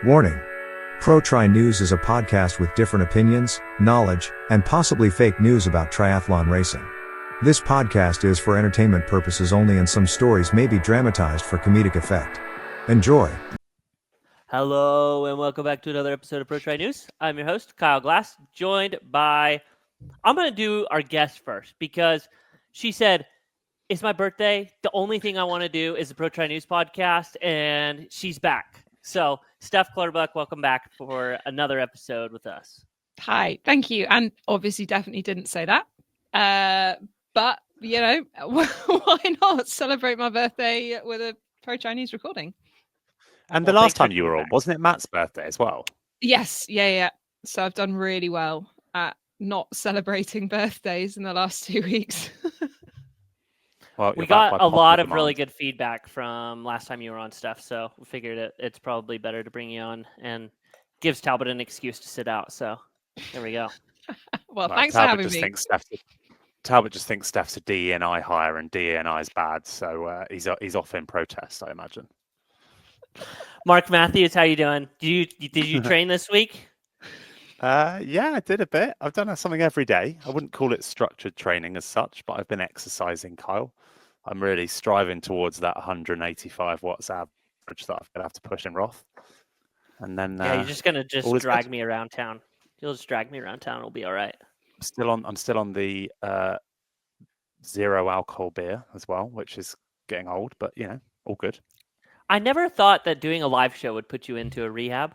Warning. Pro Tri News is a podcast with different opinions, knowledge, and possibly fake news about triathlon racing. This podcast is for entertainment purposes only, and some stories may be dramatized for comedic effect. Enjoy. Hello and welcome back to another episode of Pro Tri News. I'm your host, Kyle Glass, joined by... I'm going to do our guest first because she said, it's my birthday. The only thing I want to do is the Pro Tri News podcast, and she's back. So, Steph Clutterbuck, welcome back for another episode with us. Hi, thank you. And obviously definitely didn't say that. But, you know, why not celebrate my birthday with a Pro Tri News recording? And the last time you were on, wasn't it Matt's birthday as well? Yes, yeah. So I've done really well at not celebrating birthdays in the last 2 weeks. Well, we got a lot of really good feedback from last time you were on, Steph, so we figured it's probably better to bring you on and gives Talbot an excuse to sit out. So there we go. Well, thanks for having me. Talbot just thinks Steph's a DE&I hire and DE&I is bad, so he's off in protest, I imagine. Mark Matthews, how you doing? Did you train this week? Yeah, I did a bit. I've done something every day. I wouldn't call it structured training as such, but I've been exercising, Kyle. I'm really striving towards that 185 watts average that I'm going to have to push in Roth. And then you're just going to drag me around town. You'll just drag me around town. It'll be all right. I'm still on the zero alcohol beer as well, which is getting old, but you know, all good. I never thought that doing a live show would put you into a rehab.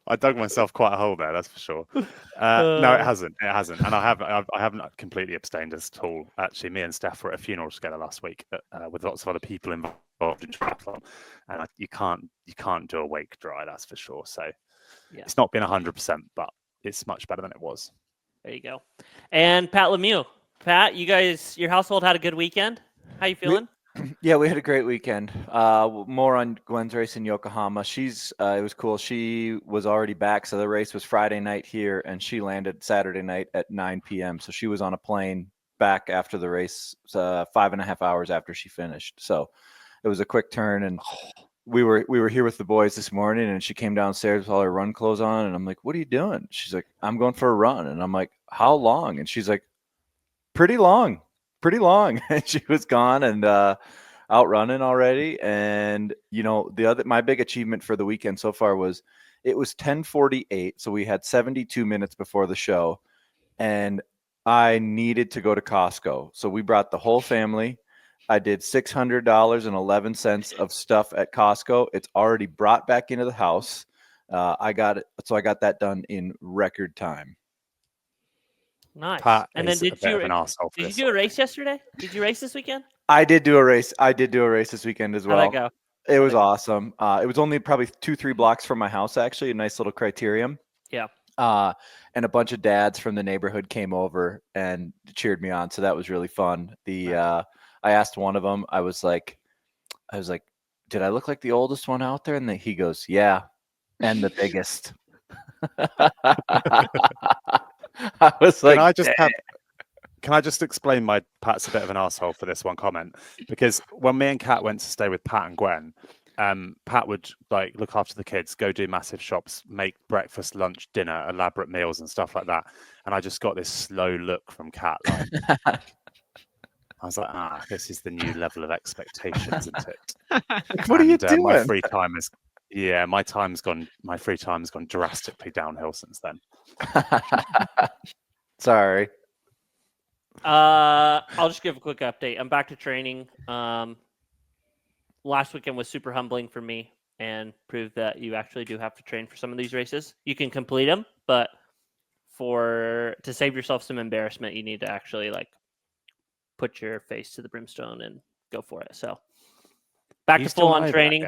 I dug myself quite a hole there, that's for sure. No, it hasn't. And I haven't completely abstained at all. Actually, me and Steph were at a funeral together last week with lots of other people involved in triathlon, and you can't do a wake dry, that's for sure. So It's not been 100%, but it's much better than it was. There you go. And Pat Lemieux. Pat, your household had a good weekend. How you feeling? Yeah, we had a great weekend. More on Gwen's race in Yokohama. It was cool. She was already back, so the race was Friday night here, and she landed Saturday night at 9 p.m. So she was on a plane back after the race, 5.5 hours after she finished. So it was a quick turn, and we were here with the boys this morning, and she came downstairs with all her run clothes on, and I'm like, "What are you doing?" She's like, "I'm going for a run," and I'm like, "How long?" And she's like, pretty long. And she was gone and out running already. And you know, my big achievement for the weekend so far was it was 10:48, so we had 72 minutes before the show, and I needed to go to Costco, so we brought the whole family. I did $600.11 of stuff at Costco. It's already brought back into the house. I got that done in record time. Nice. Pat and then did you do a race yesterday? Did you race this weekend? I did do a race. this weekend as well. How'd that go? It was awesome. It was only probably 2-3 blocks from my house, actually. A nice little criterium. Yeah. And a bunch of dads from the neighborhood came over and cheered me on. So that was really fun. I asked one of them, I was like, did I look like the oldest one out there? And he goes, yeah, and the biggest. I was like, can I just explain Pat's a bit of an asshole for this one comment? Because when me and Kat went to stay with Pat and Gwen, Pat would like look after the kids, go do massive shops, make breakfast, lunch, dinner, elaborate meals and stuff like that. And I just got this slow look from Kat. Like, I was like, this is the new level of expectation, isn't it? What are you doing? My free time my free time's gone drastically downhill since then. Sorry. I'll just give a quick update. I'm back to training. Last weekend was super humbling for me and proved that you actually do have to train for some of these races. You can complete them, but to save yourself some embarrassment, you need to actually like put your face to the brimstone and go for it. So back to full on training.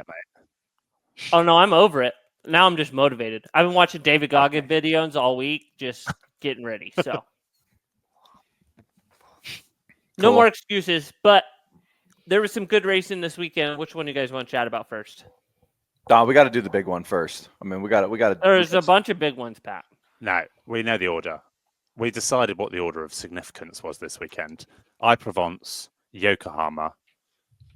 Oh no, I'm over it. Now I'm just motivated. I've been watching David Goggin videos all week, just getting ready. So no more excuses, but there was some good racing this weekend. Which one do you guys want to chat about first? We got to do the big one first. I mean, we got to. There's a bunch of big ones, Pat. No, we know the order. We decided what the order of significance was this weekend. Aix Provence, Yokohama,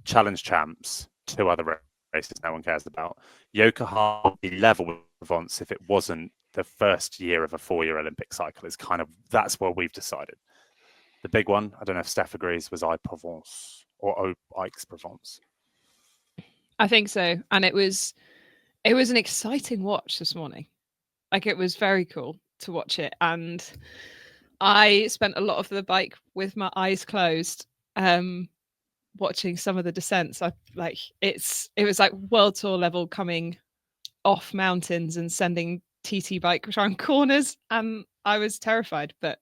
Challenge Champs, 2 other races no one cares about. Yokohama would be level with Provence if it wasn't the first year of a 4-year Olympic cycle. It's kind of, that's what we've decided. The big one, I don't know if Steph agrees, was Aix Provence or Aix Provence. I think so. And it was an exciting watch this morning. Like, it was very cool to watch it. And I spent a lot of the bike with my eyes closed, watching some of the descents. It was like world tour level, coming off mountains and sending TT bike around corners, and I was terrified. But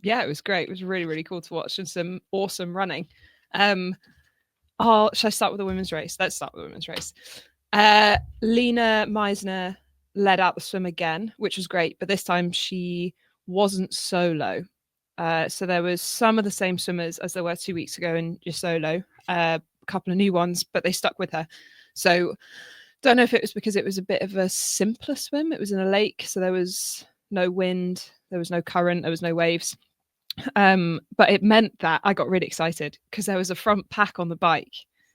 yeah, it was great. It was really, really cool to watch, and some awesome running. Should I start with the women's race? Let's start with the women's race. Lena Meisner led out the swim again, which was great, but this time she wasn't solo. So there was some of the same swimmers as there were 2 weeks ago in Jesolo, a couple of new ones, but they stuck with her. So don't know if it was because it was a bit of a simpler swim. It was in a lake, so there was no wind, there was no current, there was no waves. But it meant that I got really excited because there was a front pack on the bike.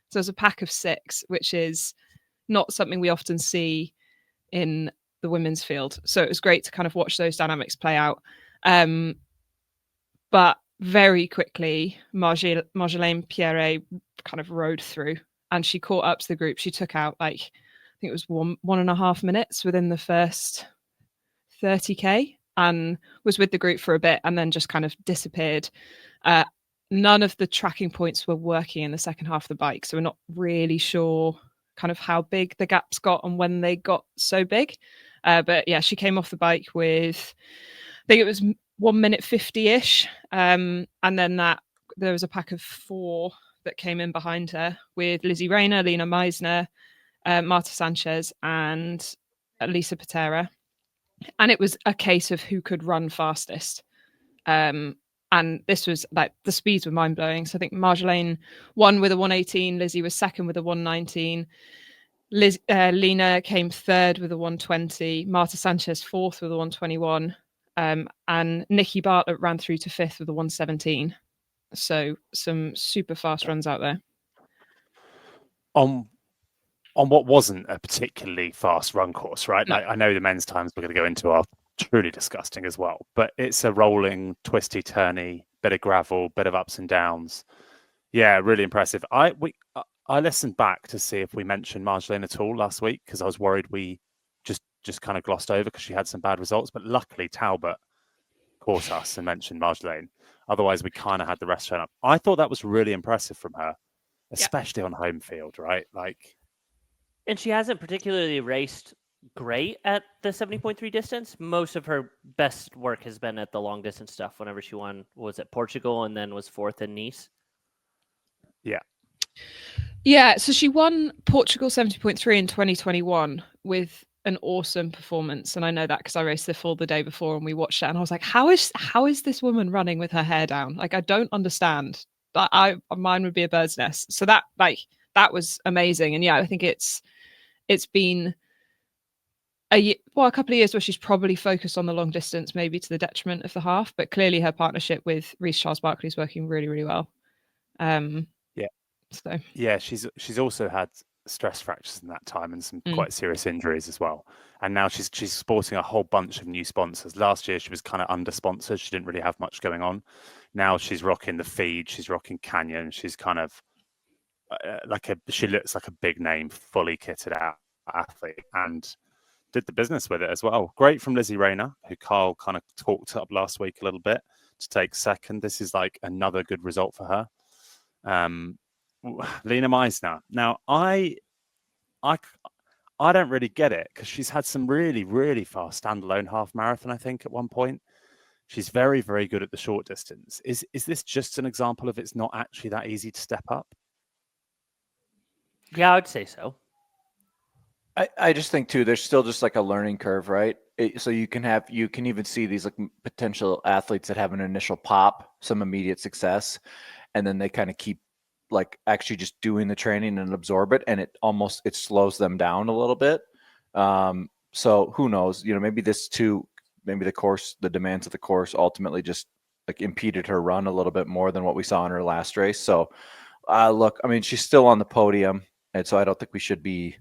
So there's a pack of 6, which is not something we often see in the women's field. So it was great to kind of watch those dynamics play out. But very quickly, Marjolaine Pierre kind of rode through, and she caught up to the group. She took out, like, I think it was 1.5 minutes within the first 30k, and was with the group for a bit and then just kind of disappeared. None of the tracking points were working in the second half of the bike, so we're not really sure kind of how big the gaps got and when they got so big. But yeah, she came off the bike with, I think it was 1 minute 50-ish, and then there was a pack of 4 that came in behind her with Lizzie Rayner, Lena Meisner, Marta Sanchez, and Lisa Patera. And it was a case of who could run fastest. And this was like, the speeds were mind blowing. So I think Marjolaine won with a 1:18, Lizzie was second with a 1:19. Lena came third with a 1:20, Marta Sanchez fourth with a 1:21. And Nikki Bartlett ran through to 5th with a 1:17. So some super fast runs out there. On what wasn't a particularly fast run course, right? No. Like, I know the men's times we're going to go into are truly disgusting as well, but it's a rolling, twisty, turny, bit of gravel, bit of ups and downs. Yeah, really impressive. I listened back to see if we mentioned Marjolaine at all last week, because I was worried we just kind of glossed over because she had some bad results. But luckily Talbot caught us and mentioned Marjolaine. Otherwise, we kind of had the rest turn up. I thought that was really impressive from her, especially on home field, right? Like, and she hasn't particularly raced great at the 70.3 distance. Most of her best work has been at the long distance stuff. Whenever she won, was at Portugal and then was 4th in Nice. Yeah, so she won Portugal 70.3 in 2021 with an awesome performance, and I know that because I raced the full the day before and we watched it, and I was like, how is this woman running with her hair down? Like, I don't understand. Mine would be a bird's nest. So that that was amazing. And yeah, I think it's been a couple of years where she's probably focused on the long distance, maybe to the detriment of the half, but clearly her partnership with Reece Charles Barkley is working really, really well. So yeah, she's also had stress fractures in that time and some quite serious injuries as well. And now she's sporting a whole bunch of new sponsors. Last year she was kind of under sponsored. She didn't really have much going on. Now she's rocking the Feed. She's rocking Canyon. She's kind of she looks like a big name, fully kitted out athlete, and did the business with it as well. Great from Lizzie Rayner, who Carl kind of talked up last week a little bit, to take second. This is like another good result for her. Lena Meisner. Now, I don't really get it, because she's had some really, really fast standalone half marathon, I think, at one point. She's very, very good at the short distance. Is this just an example of it's not actually that easy to step up? Yeah, I would say so. I just think too, there's still just like a learning curve, right? So you can even see these like potential athletes that have an initial pop, some immediate success, and then they kind of keep like actually just doing the training and absorb it, and it slows them down a little bit. So who knows? Maybe the demands of the course ultimately just like impeded her run a little bit more than what we saw in her last race. So look, I mean, she's still on the podium. And so I don't think we should be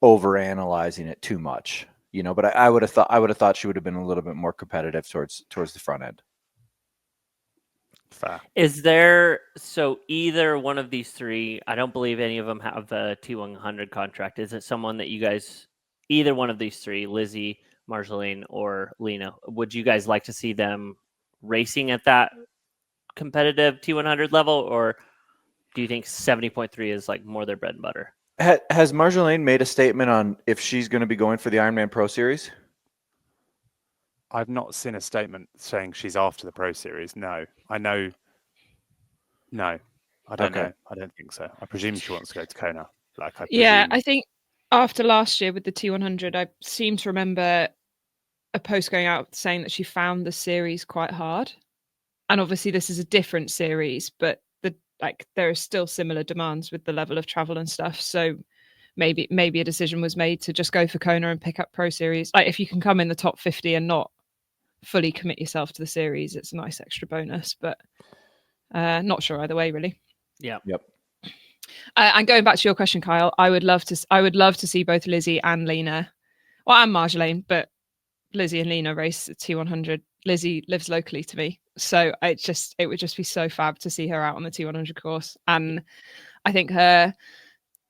over analyzing it too much, but I would have thought she would have been a little bit more competitive towards the front end. Fair. Is there, so either one of these three, I don't believe any of them have a T100 contract. Is it someone that you guys, either one of these three, Lizzie, Marjolaine, or Lena, would you guys like to see them racing at that competitive T100 level, or do you think 70.3 is like more their bread and butter? Has Marjolaine made a statement on if she's going to be going for the Ironman Pro Series? I've not seen a statement saying she's after the Pro Series. No, I know. No, I don't know. I don't think so. I presume she wants to go to Kona. Yeah, I think after last year with the T100, I seem to remember a post going out saying that she found the series quite hard. And obviously this is a different series, but there are still similar demands with the level of travel and stuff. So maybe a decision was made to just go for Kona and pick up Pro Series. Like if you can come in the top 50 and not fully commit yourself to the series, it's a nice extra bonus, but not sure either way, really. Yeah. Yep. And going back to your question, Kyle, I would love to see both Lizzie and Lena, and Marjolaine, but Lizzie and Lena race at T100. Lizzie lives locally to me, so it would just be so fab to see her out on the T100 course. And I think her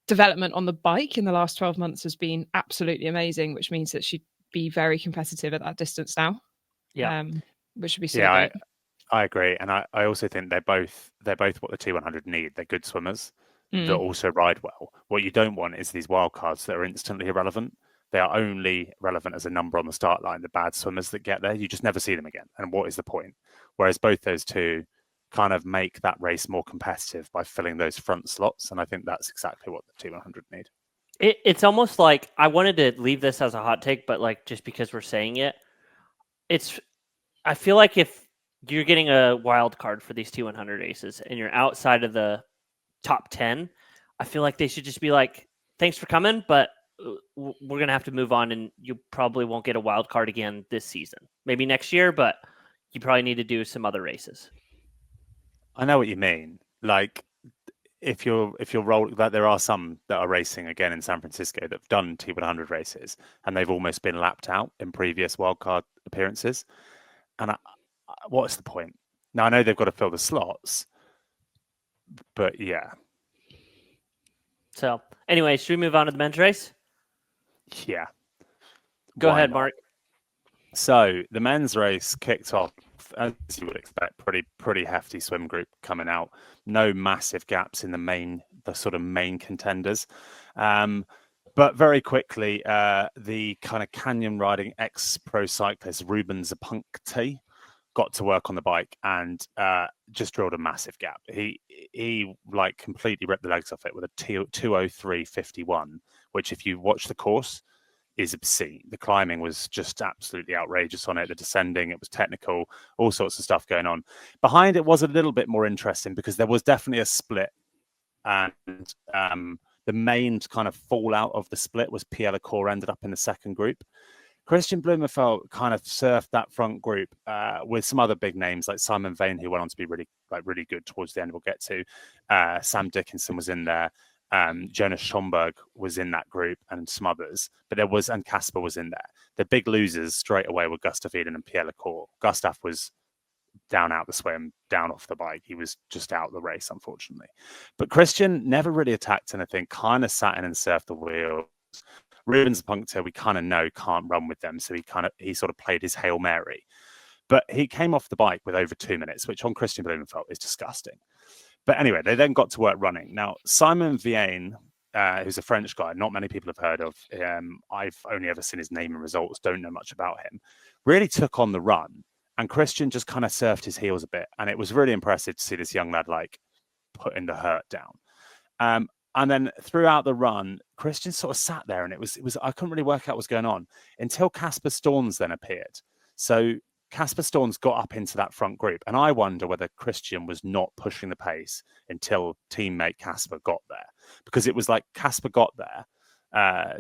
development on the bike in the last 12 months has been absolutely amazing, which means that she'd be very competitive at that distance now. Yeah. Which would be so great. I agree, and I also think they're both what the T100 need. They're good swimmers that also ride well. What you don't want is these wild cards that are instantly irrelevant. They are only relevant as a number on the start line. The bad swimmers that get there, you just never see them again. And what is the point? Whereas both those two kind of make that race more competitive by filling those front slots, and I think that's exactly what the T100 need. It's almost like I wanted to leave this as a hot take, but like just because we're saying it, I feel like if you're getting a wild card for these T100 races and you're outside of the top 10, I feel like they should just be like, thanks for coming, but we're going to have to move on, and you probably won't get a wild card again this season. Maybe next year, but you probably need to do some other races. I know what you mean. Like if you're rolling, that there are some that are racing again in San Francisco that have done T100 races and they've almost been lapped out in previous wildcard appearances. And what's the point? Now I know they've got to fill the slots, but yeah. So anyway, should we move on to the men's race? Yeah. Go ahead, Mark. So the men's race kicked off, as you would expect, pretty hefty swim group coming out. No massive gaps in the sort of main contenders. But very quickly, the kind of canyon riding ex-pro cyclist Ruben Zapunkte got to work on the bike and just drilled a massive gap. He like completely ripped the legs off it with a 2:03.51, which if you watch the course is obscene. The climbing was just absolutely outrageous on it. The descending, it was technical, all sorts of stuff going on. Behind it was a little bit more interesting because there was definitely a split, and the main kind of fallout of the split was Pierre Lecour ended up in the second group. Christian Blumenfeld kind of surfed that front group with some other big names like Simon Vane, who went on to be really good towards the end. We'll get to. Sam Dickinson was in there. Jonas Schomburg was in that group and some others, but and Casper was in there. The big losers straight away were Gustav Eden and Pierre Lecour. Gustav was down out the swim, down off the bike. He was just out the race, unfortunately. But Christian never really attacked anything, kind of sat in and surfed the wheels. Ruben Zapunkte, we kind of know can't run with them, so he sort of played his Hail Mary. But he came off the bike with over 2 minutes, which on Christian Blumenfeld is disgusting. But anyway, they then got to work running. Now, Simon Vienne, who's a French guy, not many people have heard of. I've only ever seen his name and results, don't know much about him. Really took on the run, and Christian just kind of surfed his heels a bit. And it was really impressive to see this young lad like putting the hurt down. And then throughout the run, Christian sort of sat there, and it was I couldn't really work out what was going on until Casper Storns then appeared. So Casper Storns got up into that front group, and I wonder whether Christian was not pushing the pace until teammate Casper got there, because it was like Casper got there.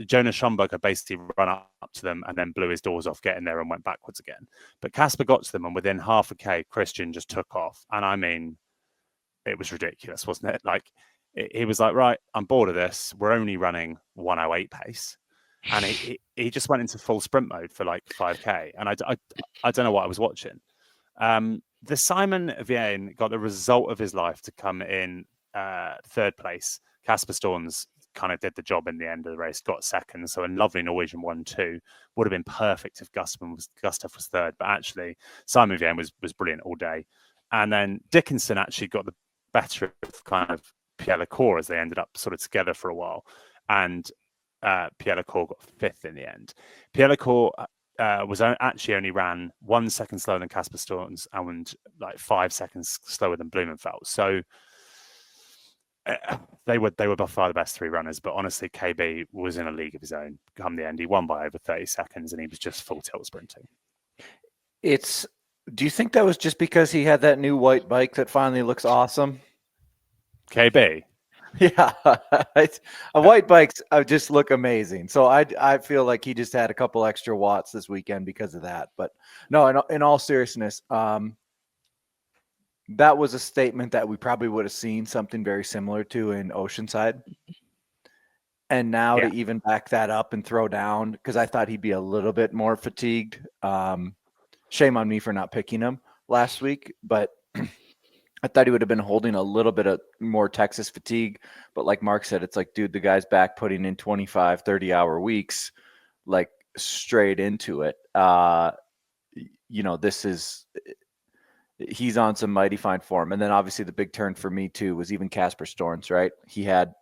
Jonas Schomburg had basically run up to them and then blew his doors off getting there and went backwards again. But Casper got to them, and within half a K, Christian just took off. And I mean, it was ridiculous, wasn't it? Like, he was like, right, I'm bored of this. We're only running 1:08 pace. And he just went into full sprint mode for like 5K. And I don't know what I was watching. The Simon Vianen got the result of his life to come in third place. Casper Storms kind of did the job in the end of the race, got second. So a lovely Norwegian 1-2 would have been perfect if Gustav was third. But actually, Simon Vianen was brilliant all day. And then Dickinson actually got the better of kind of Pierre Lecour as they ended up sort of together for a while. And Pierre Lecour got fifth in the end. Pierre Lecour was actually only ran 1 second slower than Casper Storms and like 5 seconds slower than Blumenfeld. So they were by far the best three runners. But honestly, KB was in a league of his own. Come the end, he won by over 30 seconds, and he was just full tilt sprinting. Do you think that was just because he had that new white bike that finally looks awesome? KB. Yeah, white bikes just look amazing. So I feel like he just had a couple extra watts this weekend because of that. But no, in all seriousness, that was a statement that we probably would have seen something very similar to in Oceanside. And now to even back that up and throw down, because I thought he'd be a little bit more fatigued. Shame on me for not picking him last week, but I thought he would have been holding a little bit of more Texas fatigue. But like Mark said, it's like, dude, the guy's back putting in 25, 30-hour weeks, like straight into it. He's on some mighty fine form. And then obviously the big turn for me too was even Casper Storms, right? He had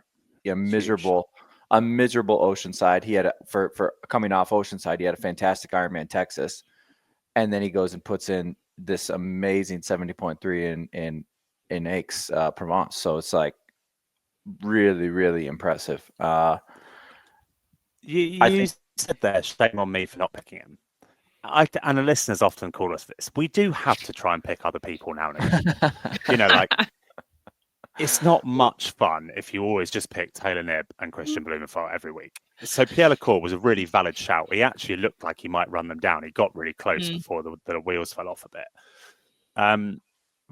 a miserable Oceanside. He had for coming off Oceanside, he had a fantastic Ironman Texas. And then he goes and puts in this amazing 70.3 in Aix Provence. So it's like really, really impressive. You said there, shame on me for not picking him. And the listeners often call us this. We do have to try and pick other people now and again. Like it's not much fun if you always just pick Taylor Knibb and Christian Blumenfeld every week. So Pierre Lecour was a really valid shout. He actually looked like he might run them down. He got really close before the wheels fell off a bit.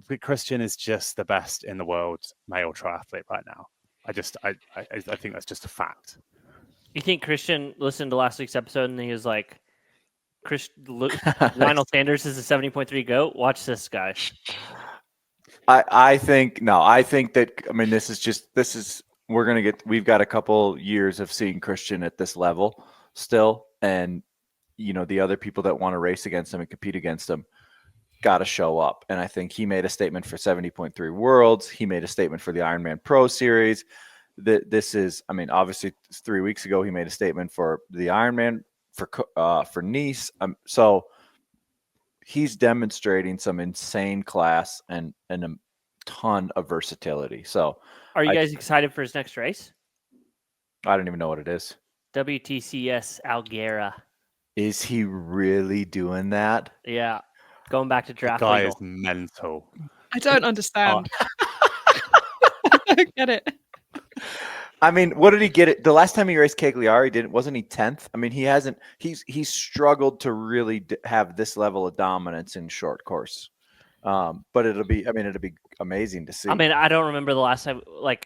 But Christian is just the best in the world male triathlete right now. I think that's just a fact. You think Christian listened to last week's episode and he was like, Lionel Sanders is a 70.3 GOAT? Watch this, guy. I think that, I mean, we've got a couple years of seeing Christian at this level still. And, the other people that want to race against him and compete against him got to show up. And I think he made a statement for 70.3 Worlds. He made a statement for the Ironman Pro Series. Obviously 3 weeks ago, he made a statement for the Ironman for Nice. So he's demonstrating some insane class and a ton of versatility. So are you guys excited for his next race? I don't even know what it is. WTCS Algera. Is he really doing that? Yeah. Going back to draft. The guy legal. is mental. I don't understand. I don't get it. I mean, what did he get it? The last time he raced Cagliari, wasn't he 10th? I mean, he's struggled to really have this level of dominance in short course. But it'll be amazing to see. I mean, I don't remember the last time,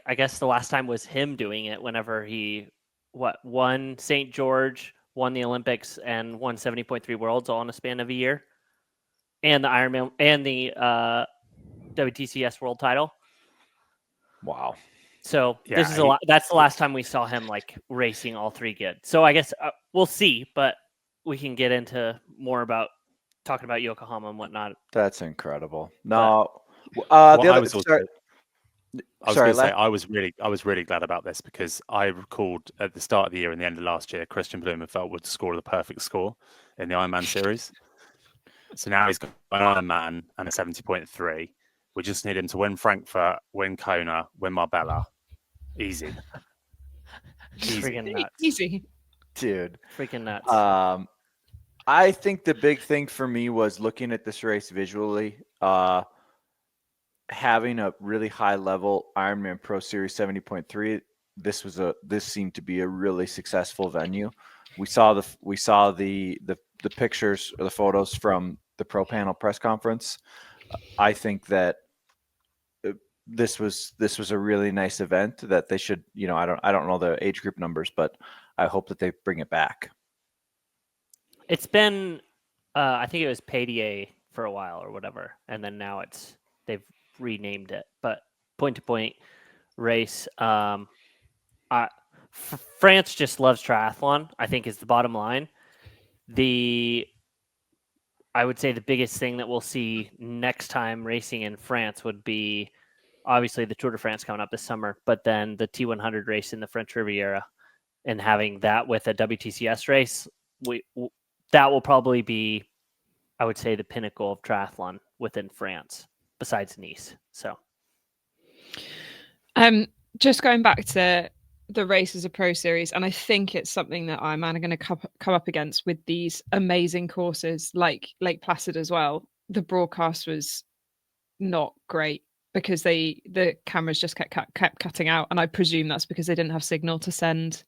I guess the last time was him doing it whenever he won St. George, won the Olympics, and won 70.3 Worlds all in a span of a year. And the Ironman and the WTCS World title. Wow. So this is a lot. That's the last time we saw him racing all three good. So I guess we'll see, but we can get into more about talking about Yokohama and whatnot. That's incredible. No, I was really glad about this because I recalled at the start of the year and the end of last year, Christian Blumenfeld would score the perfect score in the Ironman series. So now he's got an Ironman and a 70.3. We just need him to win Frankfurt, win Kona, win Marbella. Easy. Freaking nuts. Easy. Dude. Freaking nuts. I think the big thing for me was looking at this race visually, having a really high level Ironman Pro Series 70.3. This seemed to be a really successful venue. We saw the pictures or the photos from the Pro Panel press conference. I think that this was a really nice event that they should, I don't know the age group numbers, but I hope that they bring it back. It's been, I think it was PDA for a while or whatever, and then now they've renamed it. But point to point race, France just loves triathlon, I think, is the bottom line. I would say the biggest thing that we'll see next time racing in France would be obviously the Tour de France coming up this summer, but then the T100 race in the French Riviera, and having that with a WTCS race, that will probably be, I would say, the pinnacle of triathlon within France, besides Nice. So, just going back to the race as a pro series, and I think it's something that I'm going to come up against with these amazing courses like Lake Placid as well. The broadcast was not great because the cameras just kept cutting out, and I presume that's because they didn't have signal to send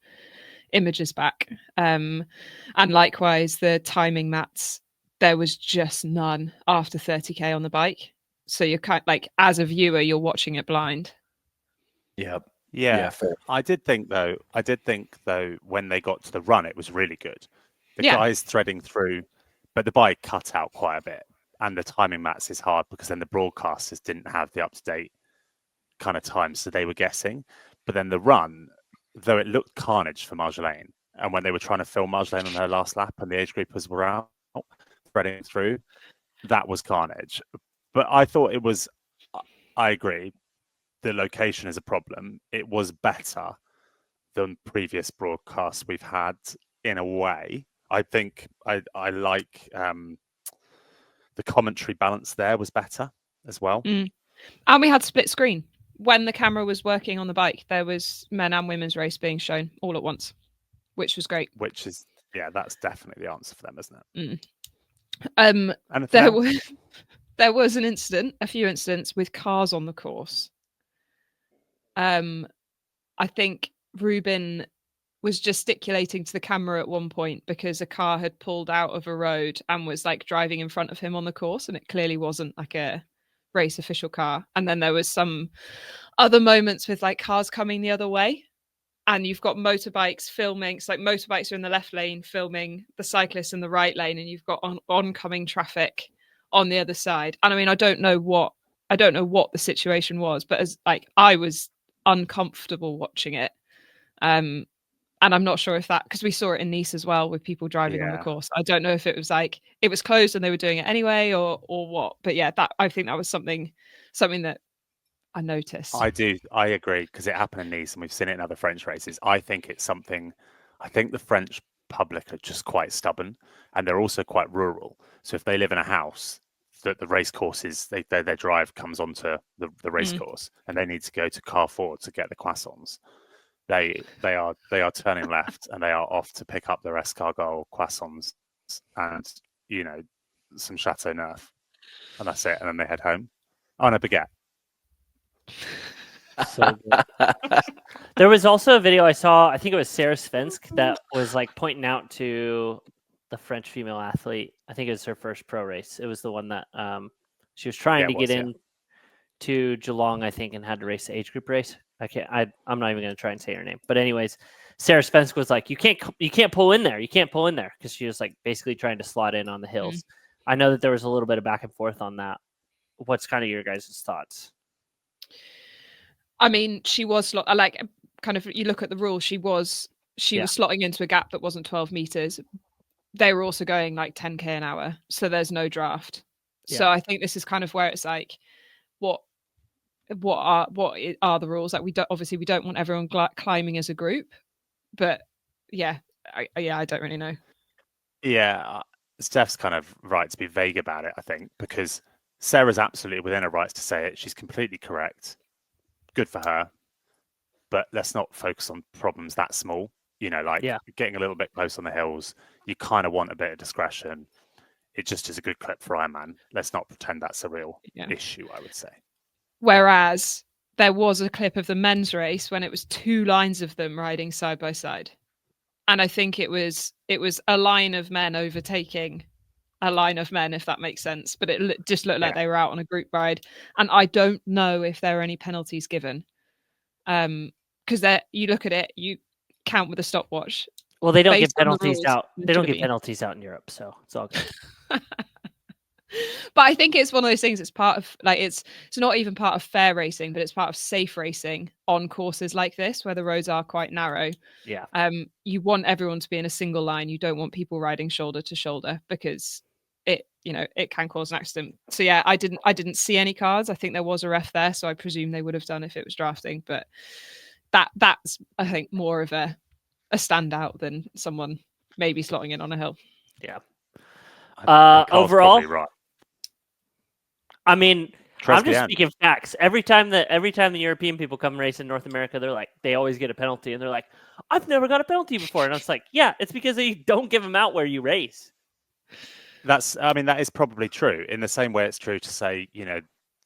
images back. And likewise, the timing mats, there was just none after 30k on the bike, so you're kind of, like, as a viewer, you're watching it blind. Yep. Yeah, fair. I did think though, when they got to the run, it was really good. The Yeah. guys threading through, but the bike cut out quite a bit, and the timing mats is hard because then the broadcasters didn't have the up-to-date kind of time, so they were guessing. But then the run, though it looked carnage for Marjolaine, and when they were trying to film Marjolaine on her last lap and the age groupers were out threading through, that was carnage. But I thought it was, I agree, the location is a problem. It was better than previous broadcasts we've had in a way. I think I like the commentary balance there was better as well. And we had split screen. When the camera was working on the bike, there was men and women's race being shown all at once, which was great. Which is, that's definitely the answer for them, isn't it? There was a few incidents with cars on the course. I think Ruben was gesticulating to the camera at one point because a car had pulled out of a road and was like driving in front of him on the course, and it clearly wasn't like a race official car. And then there was some other moments with like cars coming the other way, and you've got motorbikes filming. It's like motorbikes are in the left lane filming the cyclists in the right lane, and you've got oncoming traffic on the other side. And I mean, I don't know what the situation was, but as like I was uncomfortable watching it. And I'm not sure if that, because we saw it in Nice as well with people driving on the course. I don't know if it was like it was closed and they were doing it anyway or what. But yeah, that I think that was something that I noticed. I agree, because it happened in Nice and we've seen it in other French races. I think it's something, I think the French public are just quite stubborn, and they're also quite rural. So if they live in a house, that the race courses, their drive comes onto the race course, and they need to go to Carrefour to get the croissants. They are turning left and they are off to pick up their escargot croissants and some Chateau Neuf, and that's it. And then they head home. Oh, and a baguette. So there was also a video I saw, I think it was Sarah Svensk, that was like pointing out to the French female athlete. I think it was her first pro race. It was the one that she was trying to get in to Geelong, I think, and had to race the age group race. I'm not even going to try and say her name. But anyways, Sarah Svensk was like, you can't pull in there. You can't pull in there, because she was like basically trying to slot in on the hills. I know that there was a little bit of back and forth on that. What's kind of your guys' thoughts? I mean, she was like, kind of, you look at the rules, she was slotting into a gap that wasn't 12 meters. They were also going like 10k an hour, so there's no draft. Yeah. So I think this is kind of where it's like, what are the rules? Like, we don't want everyone climbing as a group, but I don't really know. Yeah, Steph's kind of right to be vague about it, I think, because Sarah's absolutely within her rights to say it. She's completely correct. Good for her, but let's not focus on problems that small. Getting a little bit close on the hills, you kind of want a bit of discretion. It just is a good clip for Ironman. Let's not pretend that's a real issue, I would say. Whereas there was a clip of the men's race when it was two lines of them riding side by side, and I think it was a line of men overtaking a line of men, if that makes sense. But it just looked like Yeah. they were out on a group ride, and I don't know if there are any penalties given. Because you look at it, you count with a stopwatch. Well, they don't give Based on the penalties rules, out. it They don't should give be. penalties out in Europe, so it's all good. But I think it's one of those things. It's part of it's not even part of fair racing, but it's part of safe racing on courses like this where the roads are quite narrow. Yeah. You want everyone to be in a single line. You don't want people riding shoulder to shoulder because it can cause an accident. So yeah, I didn't see any cards. I think there was a ref there, so I presume they would have done if it was drafting. But that's I think more of a standout than someone maybe slotting in on a hill. Yeah. I think Carl's Overall, probably right. I mean, I'm just Trespian. speaking facts. Every time the European people come race in North America, they're like, they always get a penalty, and they're like, I've never got a penalty before, and I was like, yeah, it's because they don't give them out where you race. That is probably true. In the same way, it's true to say,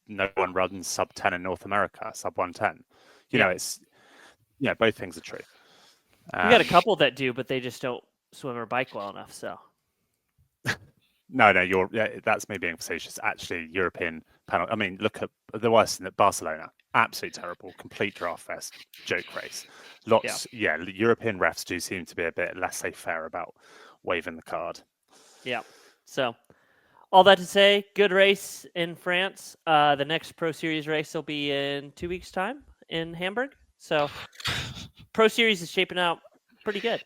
no one runs sub 10 in North America, sub 110. Both things are true. We got a couple that do, but they just don't swim or bike well enough. So No, that's me being facetious. Actually, European panel. I mean, look at the worst in Barcelona. Absolutely terrible. Complete draft fest. Joke race. European refs do seem to be a bit laissez-faire about waving the card. Yeah. So all that to say, good race in France. The next Pro Series race will be in 2 weeks' time in Hamburg. So Pro Series is shaping out pretty good.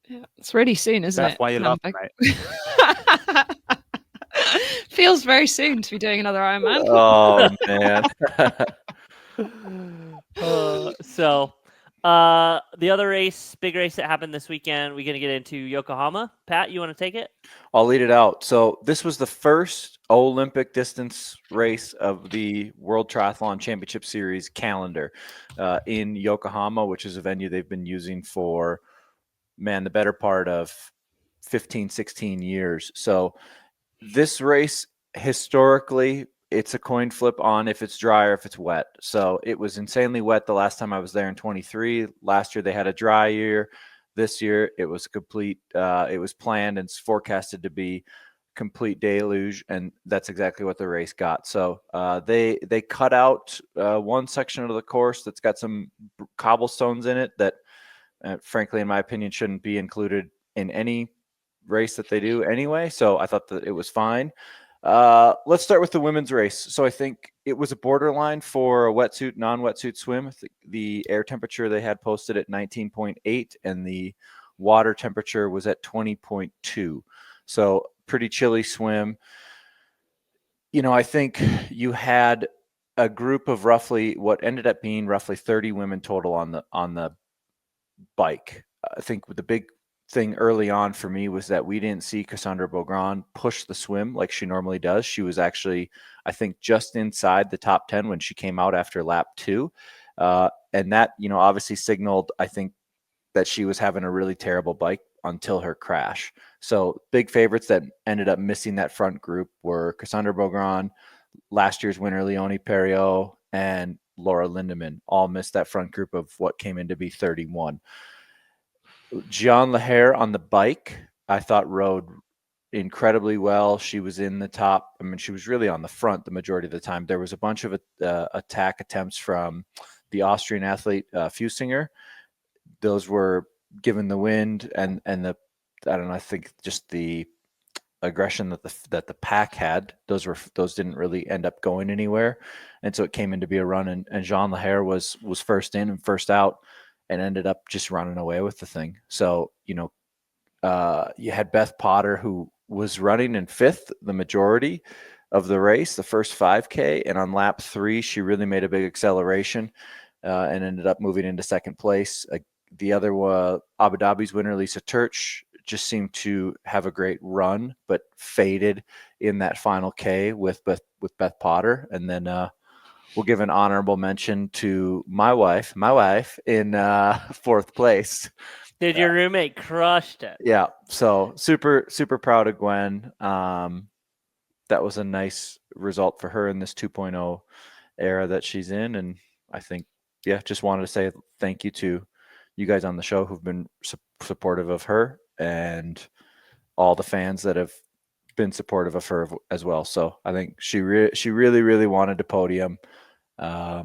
Yeah, it's really soon, isn't That's it? why you love it, mate. Feels very soon to be doing another Ironman. Oh man. The other big race that happened this weekend, we're going to get into Yokohama. Pat, you want to take it? I'll lead it out. So this was the first Olympic distance race of the World Triathlon Championship Series calendar in Yokohama, which is a venue they've been using for, the better part of 15, 16 years. So this race, historically, it's a coin flip on if it's dry or if it's wet. So it was insanely wet the last time I was there in 23. Last year they had a dry year. This year it was complete. It was planned and forecasted to be complete deluge, and that's exactly what the race got. So they cut out one section of the course that's got some cobblestones in it that, frankly, in my opinion, shouldn't be included in any race that they do anyway. So I thought that it was fine. Let's start with the women's race. So I think it was a borderline for a wetsuit, non-wetsuit swim. I think the air temperature they had posted at 19.8 and the water temperature was at 20.2. So pretty chilly swim. I think you had a group of what ended up being roughly 30 women total on the bike. I think the big thing early on for me was that we didn't see Cassandra Beaugrand push the swim like she normally does. She was actually, I think, just inside the top 10 when she came out after lap 2. And that, obviously signaled, I think, that she was having a really terrible bike until her crash. So big favorites that ended up missing that front group were Cassandra Beaugrand, last year's winner Leonie Perriot, and Laura Lindemann. All missed that front group of what came in to be 31. Jean Lahair on the bike, I thought rode incredibly well. She was in the top. I mean, she was really on the front the majority of the time. There was a bunch of attack attempts from the Austrian athlete Fusinger. Those were given the wind and the, I don't know, I think just the aggression that the pack had. Those didn't really end up going anywhere, and so it came in to be a run. And Jean Lahair was first in and first out, and ended up just running away with the thing. So, you had Beth Potter, who was running in 5th the majority of the race, the first 5K. And on lap 3, she really made a big acceleration and ended up moving into 2nd place. The other Abu Dhabi's winner, Lisa Turch, just seemed to have a great run, but faded in that final K with Beth Potter. And then we'll give an honorable mention to my wife in 4th place. Did your roommate crushed it? Yeah. So super, super proud of Gwen. That was a nice result for her in this 2.0 era that she's in. And I think, just wanted to say thank you to you guys on the show who've been supportive of her and all the fans that have been supportive of her as well. So I think she really wanted to podium. I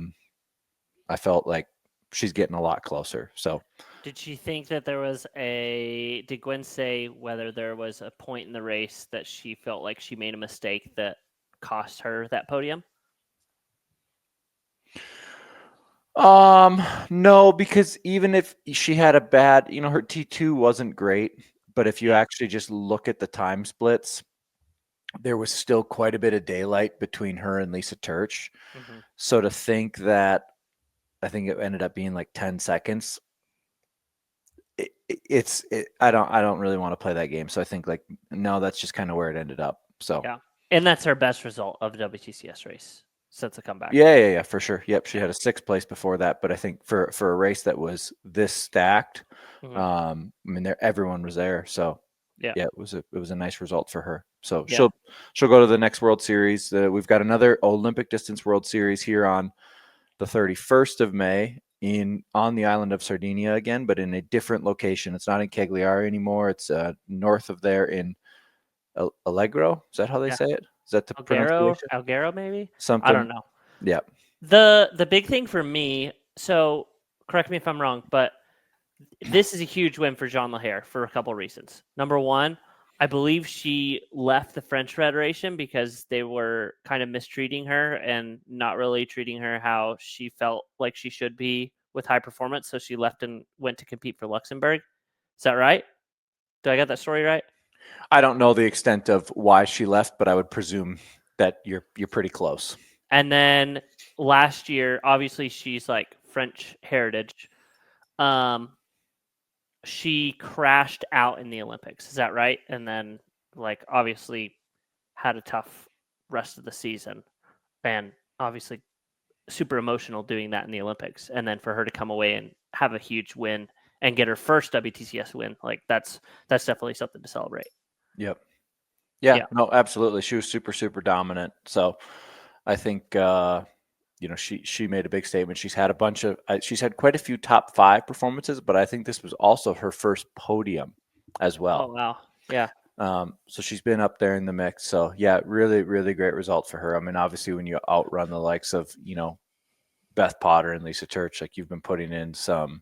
felt like she's getting a lot closer. So Did she think that did Gwen say whether there was a point in the race that she felt like she made a mistake that cost her that podium? No, because even if she had a bad, her T2 wasn't great, but if you actually just look at the time splits, there was still quite a bit of daylight between her and Lisa Turch. Mm-hmm. So to think that, I think it ended up being like 10 seconds. I don't really want to play that game. So I think no, that's just kind of where it ended up. So yeah, and that's her best result of the WTCS race since the comeback. Yeah, for sure. Yep, she had a 6th place before that, but I think for a race that was this stacked, Mm-hmm. I mean, everyone was there. So yeah, it was a nice result for her. So yeah. she'll go to the next World Series. We've got another Olympic distance World Series here on the 31st of May on the island of Sardinia again, but in a different location. It's not in Cagliari anymore. It's north of there in Allegro. Is that how they say it? Is that the pronunciation? Algero, maybe? Something. I don't know. Yeah. The big thing for me, so correct me if I'm wrong, but this is a huge win for Jean Lahair for a couple of reasons. Number one, I believe she left the French Federation because they were kind of mistreating her and not really treating her how she felt like she should be with high performance. So she left and went to compete for Luxembourg. Is that right? Do I get that story right? I don't know the extent of why she left, but I would presume that you're pretty close. And then last year, obviously she's like French heritage. She crashed out in the Olympics. Is that right? And then obviously had a tough rest of the season and obviously super emotional doing that in the Olympics. And then for her to come away and have a huge win and get her first WTCS win, that's definitely something to celebrate. Yep. Yeah. No, absolutely. She was super, super dominant. So I think, she made a big statement. She's had she's had quite a few top 5 performances, but I think this was also her first podium as well. Oh, wow. Yeah. So she's been up there in the mix. So yeah, really, really great result for her. I mean, obviously when you outrun the likes of, Beth Potter and Lisa Turch, you've been putting in some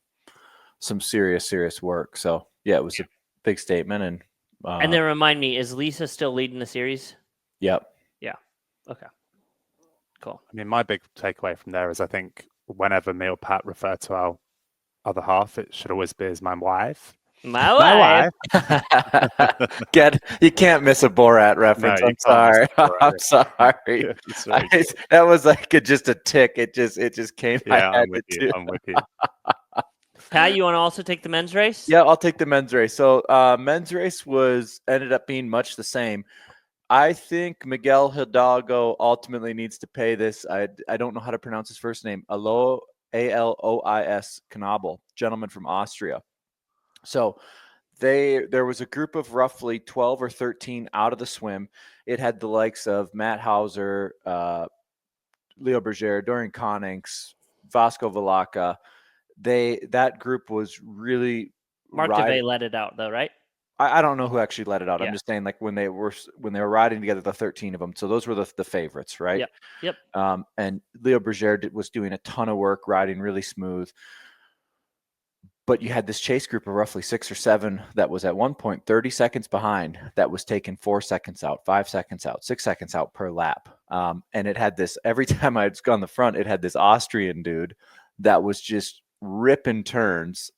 serious work. So yeah, it was a big statement. And then remind me, is Lisa still leading the series? Yep. Yeah. Okay. Cool. I mean, my big takeaway from there is I think whenever me or Pat refer to our other half, it should always be as my wife. My wife. You can't miss a Borat reference. No, I'm sorry. I'm sorry. That was just a tick. It just came. Yeah, I'm with you. Pat, you want to also take the men's race? Yeah, I'll take the men's race. So men's race ended up being much the same. I think Miguel Hidalgo ultimately needs to pay this. I don't know how to pronounce his first name. Alois Knabel, gentleman from Austria. So there was a group of roughly 12 or 13 out of the swim. It had the likes of Matt Hauser, Leo Berger, Dorian Konings, Vasco Valaca. That group was really Mark DeVay let it out though, right? I don't know who actually let it out. Yeah. I'm just saying when they were riding together, the 13 of them. So those were the favorites, right? Yep. And Leo Berger was doing a ton of work, riding really smooth. But you had this chase group of roughly 6 or 7 that was at one point 30 seconds behind, that was taking 4 seconds out, 5 seconds out, 6 seconds out per lap. And it had this, every time I'd gone the front, it had this Austrian dude that was just ripping turns.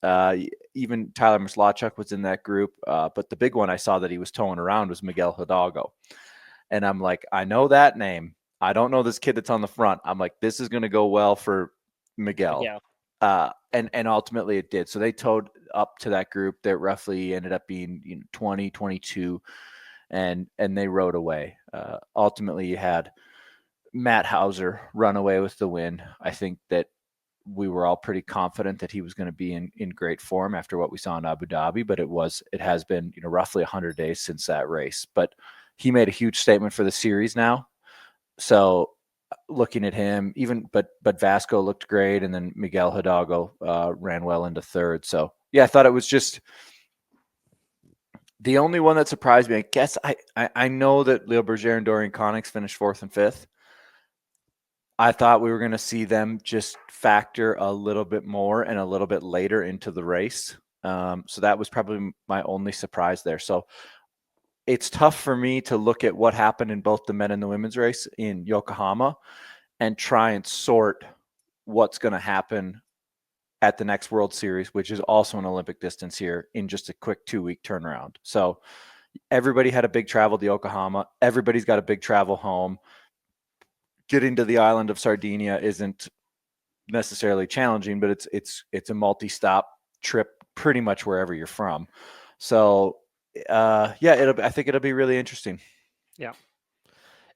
Even Tyler Maslachuk was in that group. But the big one I saw that he was towing around was Miguel Hidalgo. And I'm like, I know that name. I don't know this kid that's on the front. I'm like, this is going to go well for Miguel. Yeah. And ultimately it did. So they towed up to that group that roughly ended up being 20, 22, and they rode away. Ultimately you had Matt Hauser run away with the win. I think that we were all pretty confident that he was going to be in great form after what we saw in Abu Dhabi, but it has been, roughly 100 days since that race. But he made a huge statement for the series now. So looking at him, but Vasco looked great, and then Miguel Hidalgo ran well into third. So yeah, I thought it was just The only one that surprised me, I guess, I know that Leo Berger and Dorian Connix finished 4th and 5th. I thought we were going to see them just factor a little bit more and a little bit later into the race. So that was probably my only surprise there. So it's tough for me to look at what happened in both the men and the women's race in Yokohama and try and sort what's going to happen at the next World Series, which is also an Olympic distance here, in just a quick 2-week turnaround. So everybody had a big travel to Yokohama. Everybody's got a big travel home. Getting to the island of Sardinia isn't necessarily challenging, but it's a multi-stop trip pretty much wherever you're from. So I think it'll be really interesting. Yeah.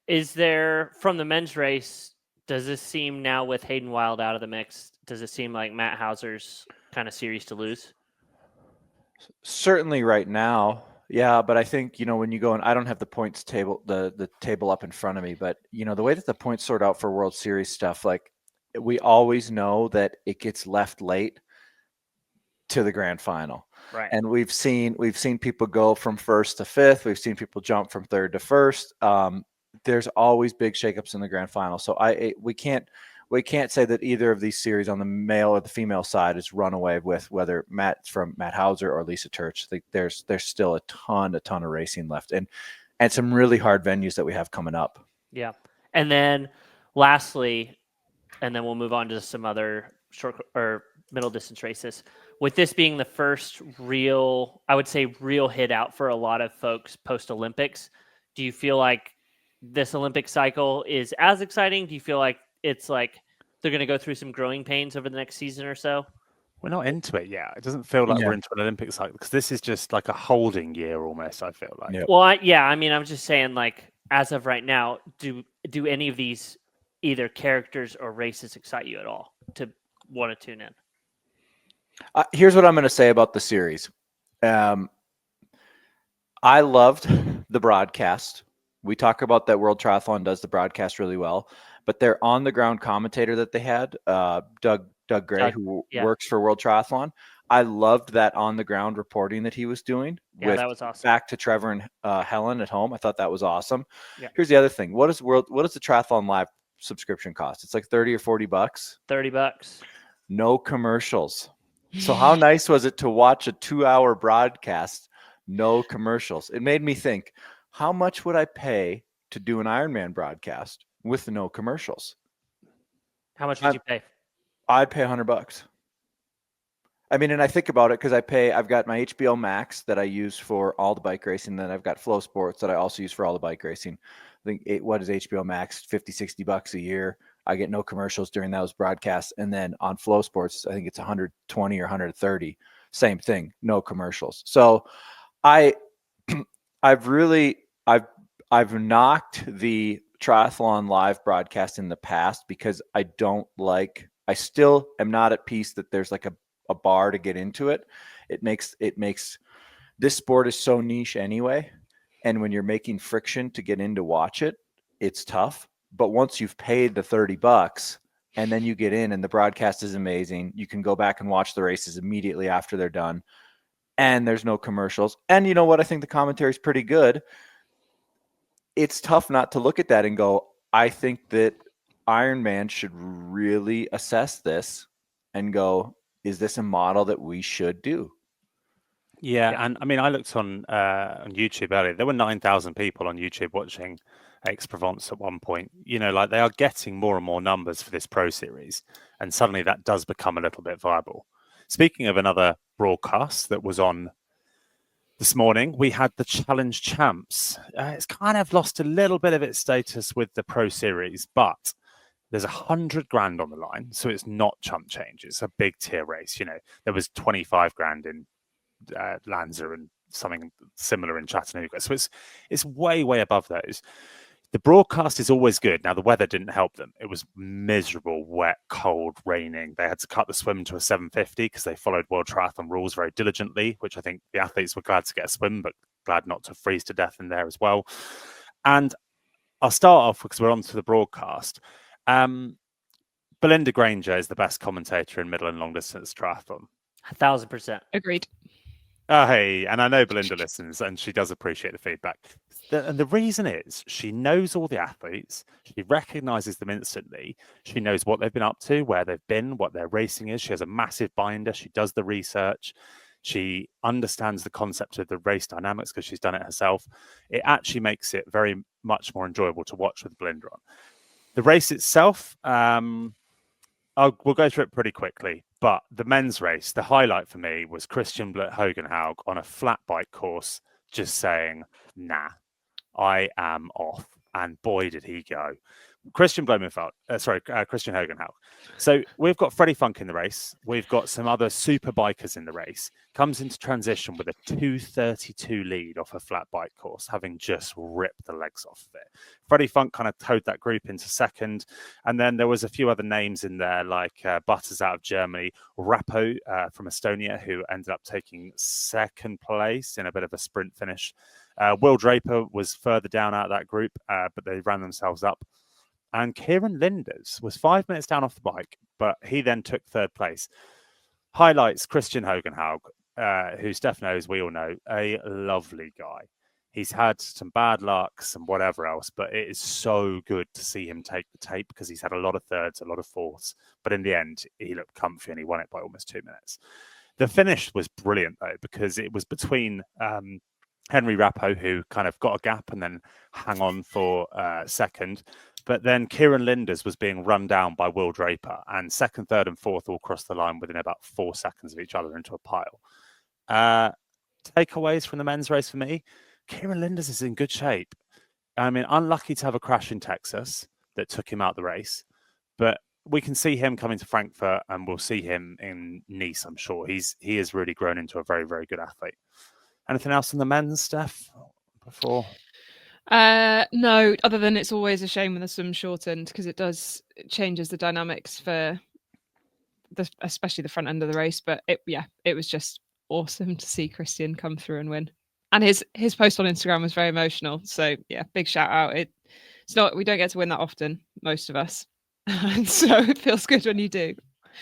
Is there, from the men's race, does this seem now with Hayden Wild out of the mix, does it seem like Matt Hauser's kind of series to lose? Certainly right now. Yeah, but I think, when you go, and I don't have the points table, the table up in front of me, but the way that the points sort out for World Series stuff, like, we always know that it gets left late to the grand final. Right. And we've seen people go from 1st to 5th. We've seen people jump from 3rd to 1st. There's always big shakeups in the grand final. So we can't say that either of these series on the male or the female side is run away with, whether Matt Hauser or Lisa Turch. There's still a ton of racing left, and some really hard venues that we have coming up. Yeah. And then lastly, and then we'll move on to some other short or middle distance races. With this being the first real hit out for a lot of folks post-Olympics, do you feel like this Olympic cycle is as exciting? Do you feel like it's like they're going to go through some growing pains over the next season or so? We're not into it yet. It doesn't feel like we're into an Olympic cycle, because this is just like a holding year almost, I feel like. Yep. Well, I'm just saying, like, as of right now, do any of these either characters or races excite you at all to want to tune in? Here's what I'm going to say about the series. I loved the broadcast. We talk about that World Triathlon does the broadcast really well, but their on the ground commentator that they had, Doug Gray, who works for World Triathlon. I loved that on the ground reporting that he was doing. Yeah, that was awesome. Back to Trevor and Helen at home. I thought that was awesome. Yeah. Here's the other thing. What does the Triathlon Live subscription cost? It's like $30 or $40. $30. No commercials. So how nice was it to watch a 2-hour broadcast, no commercials? It made me think, how much would I pay to do an Ironman broadcast with no commercials? How much would you pay? I'd pay $100. I mean, and I think about it because I've got my HBO Max that I use for all the bike racing. Then I've got Flow Sports that I also use for all the bike racing. I think what is HBO Max? $50-$60 a year. I get no commercials during those broadcasts. And then on Flow Sports, I think it's 120 or 130. Same thing, no commercials. So I've knocked the Triathlon Live broadcast in the past because I still am not at peace that there's like a bar to get into it. It makes this sport is so niche anyway. And when you're making friction to get in to watch it, it's tough. But once you've paid the $30 and then you get in and the broadcast is amazing, you can go back and watch the races immediately after they're done. And there's no commercials. And you know what? I think the commentary is pretty good. It's tough not to look at that and go, I think that Ironman should really assess this and go, is this a model that we should do? Yeah, and I mean, I looked on YouTube earlier. There were 9,000 people on YouTube watching Aix-Provence at one point. Like, they are getting more and more numbers for this Pro Series, and suddenly that does become a little bit viable. Speaking of another broadcast that was on this morning, we had the Challenge Champs. It's kind of lost a little bit of its status with the Pro Series, but there's $100,000 on the line, so it's not chump change. It's a big tier race. There was $25,000 in Lanza and something similar in Chattanooga, so it's way above those. The broadcast is always good. Now, the weather didn't help them. It was miserable, wet, cold, raining. They had to cut the swim to a 750 because they followed World Triathlon rules very diligently, which I think the athletes were glad to get a swim, but glad not to freeze to death in there as well. And I'll start off because we're on to the broadcast. Belinda Granger is the best commentator in middle and long distance triathlon. 1,000%. Agreed. Oh, hey, and I know Belinda listens, and she does appreciate the feedback. And the reason is she knows all the athletes. She recognizes them instantly. She knows what they've been up to, where they've been, what their racing is. She has a massive binder. She does the research. She understands the concept of the race dynamics because she's done it herself. It actually makes it very much more enjoyable to watch with Belinda on. The race itself, we'll go through it pretty quickly. But the men's race, the highlight for me was Christian Hogenhaug on a flat bike course, just saying, nah, I am off. And boy, did he go. Christian Hogenhaug. So we've got Freddie Funk in the race. We've got some other super bikers in the race. Comes into transition with a 2:32 lead off a flat bike course, having just ripped the legs off of it. Freddie Funk kind of towed that group into second. And then there was a few other names in there, like Butters out of Germany, Rappo from Estonia, who ended up taking second place in a bit of a sprint finish. Will Draper was further down out of that group, but they ran themselves up. And Kieran Linders was 5 minutes down off the bike, but he then took third place. Highlights Christian Hogenhaug, who Steph knows, we all know, a lovely guy. He's had some bad luck, some whatever else, but it is so good to see him take the tape because he's had a lot of thirds, a lot of fourths. But in the end, he looked comfy and he won it by almost 2 minutes. The finish was brilliant, though, because it was between Henry Rappo, who kind of got a gap and then hang on for second. But then Kieran Linders was being run down by Will Draper, and second, third, and fourth all crossed the line within about 4 seconds of each other into a pile. Takeaways from the men's race for me: Kieran Linders is in good shape. I mean, unlucky to have a crash in Texas that took him out the race, but we can see him coming to Frankfurt, and we'll see him in Nice. I'm sure he has really grown into a very, very good athlete. Anything else on the men's, Steph? Before. No, other than it's always a shame when the swim shortened because it changes the dynamics for especially the front end of the race. But it was just awesome to see Christian come through and win. And his post on Instagram was very emotional. So yeah, big shout out. We don't get to win that often, most of us. And so it feels good when you do.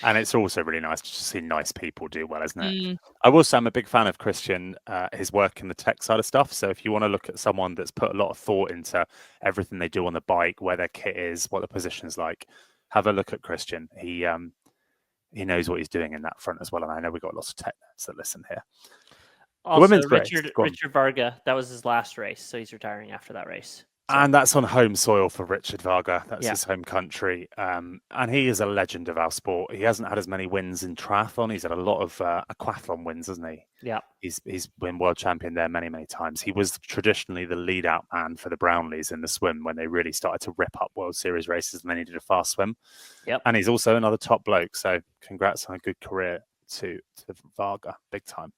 And it's also really nice to see nice people do well, isn't it? I will say I'm a big fan of Christian, his work in the tech side of stuff. So if you want to look at someone that's put a lot of thought into everything they do on the bike, where their kit is, what the position's like, have a look at Christian. He knows what he's doing in that front as well. And I know we've got lots of tech nerds that listen here. Also, Richard Varga, that was his last race. So he's retiring after that race. So. And that's on home soil for Richard Varga. That's his home country. And he is a legend of our sport. He hasn't had as many wins in triathlon. He's had a lot of aquathlon wins, hasn't he? Yeah. He's been world champion there many, many times. He was traditionally the lead out man for the Brownlees in the swim when they really started to rip up World Series races, and then he did a fast swim. Yep. And he's also another top bloke. So congrats on a good career to Varga. Big time.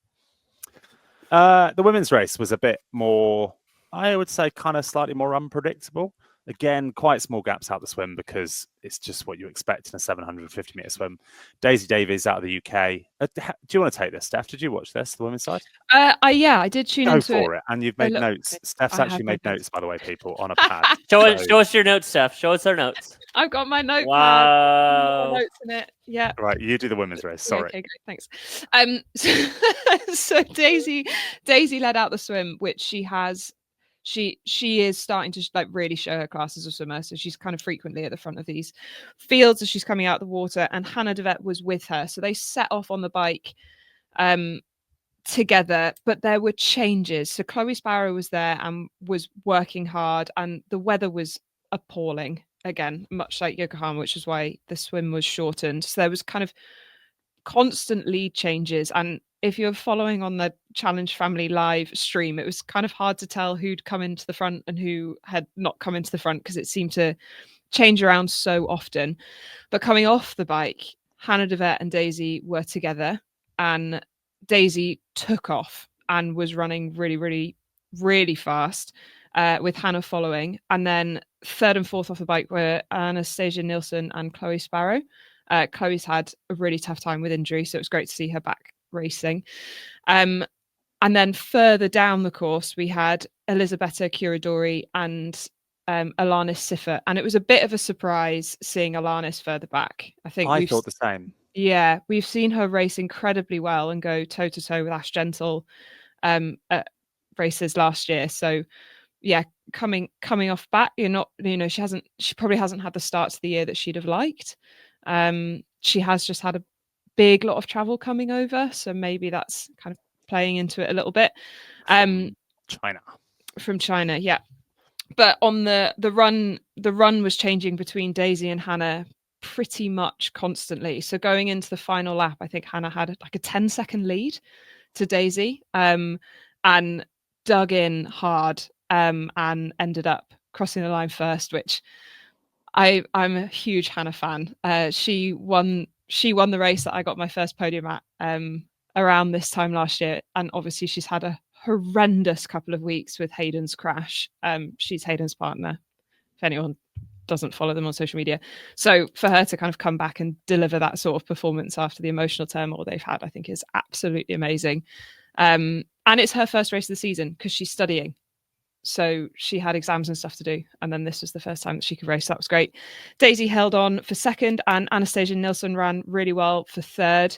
The women's race was a bit more, I would say, kind of slightly more unpredictable. Again, quite small gaps out the swim because it's just what you expect in a 750 meter swim. Daisy Davies out of the UK. Do you want to take this, Steph? Did you watch this, the women's side? I did tune into it. Go for it. And you've made notes. Steph's actually made notes, by the way, people, on a pad. Show us your notes, Steph. Show us our notes. I've got my notepad. Wow. Notes in it. Yeah. Right, you do the women's race. Sorry. Okay, great. Thanks. So Daisy led out the swim, which she has. She is starting to really show her class as a swimmer. So she's kind of frequently at the front of these fields as she's coming out of the water. And Hannah DeVette was with her. So they set off on the bike together, but there were changes. So Chloe Sparrow was there and was working hard, and the weather was appalling. Again, much like Yokohama, which is why the swim was shortened. So there was kind of constant lead changes. And if you're following on the Challenge Family live stream, it was kind of hard to tell who'd come into the front and who had not come into the front because it seemed to change around so often. But coming off the bike, Hannah DeVette and Daisy were together, and Daisy took off and was running really, really, really fast with Hannah following. And then third and fourth off the bike were Anastasia Nilsson and Chloe Sparrow. Chloe's had a really tough time with injury, so it was great to see her back racing. And then further down the course, we had Elisabetta Curadori and Alanis Siffer. And it was a bit of a surprise seeing Alanis further back. I thought the same. Yeah, we've seen her race incredibly well and go toe to toe with Ash Gentle at races last year. So yeah, coming off bat, she probably hasn't had the start to the year that she'd have liked. She has just had a big lot of travel coming over, so maybe that's kind of playing into it a little bit. China. From China, yeah. But on the run was changing between Daisy and Hannah pretty much constantly. So going into the final lap, I think Hannah had like a 10-second lead to Daisy, and dug in hard, and ended up crossing the line first, which I'm a huge Hannah fan. She won the race that I got my first podium at around this time last year, and obviously she's had a horrendous couple of weeks with Hayden's crash. She's Hayden's partner, if anyone doesn't follow them on social media. So for her to kind of come back and deliver that sort of performance after the emotional turmoil they've had, I think is absolutely amazing. And it's her first race of the season because she's studying. So she had exams and stuff to do. And then this was the first time that she could race. So that was great. Daisy held on for second, and Anastasia Nilsson ran really well for third.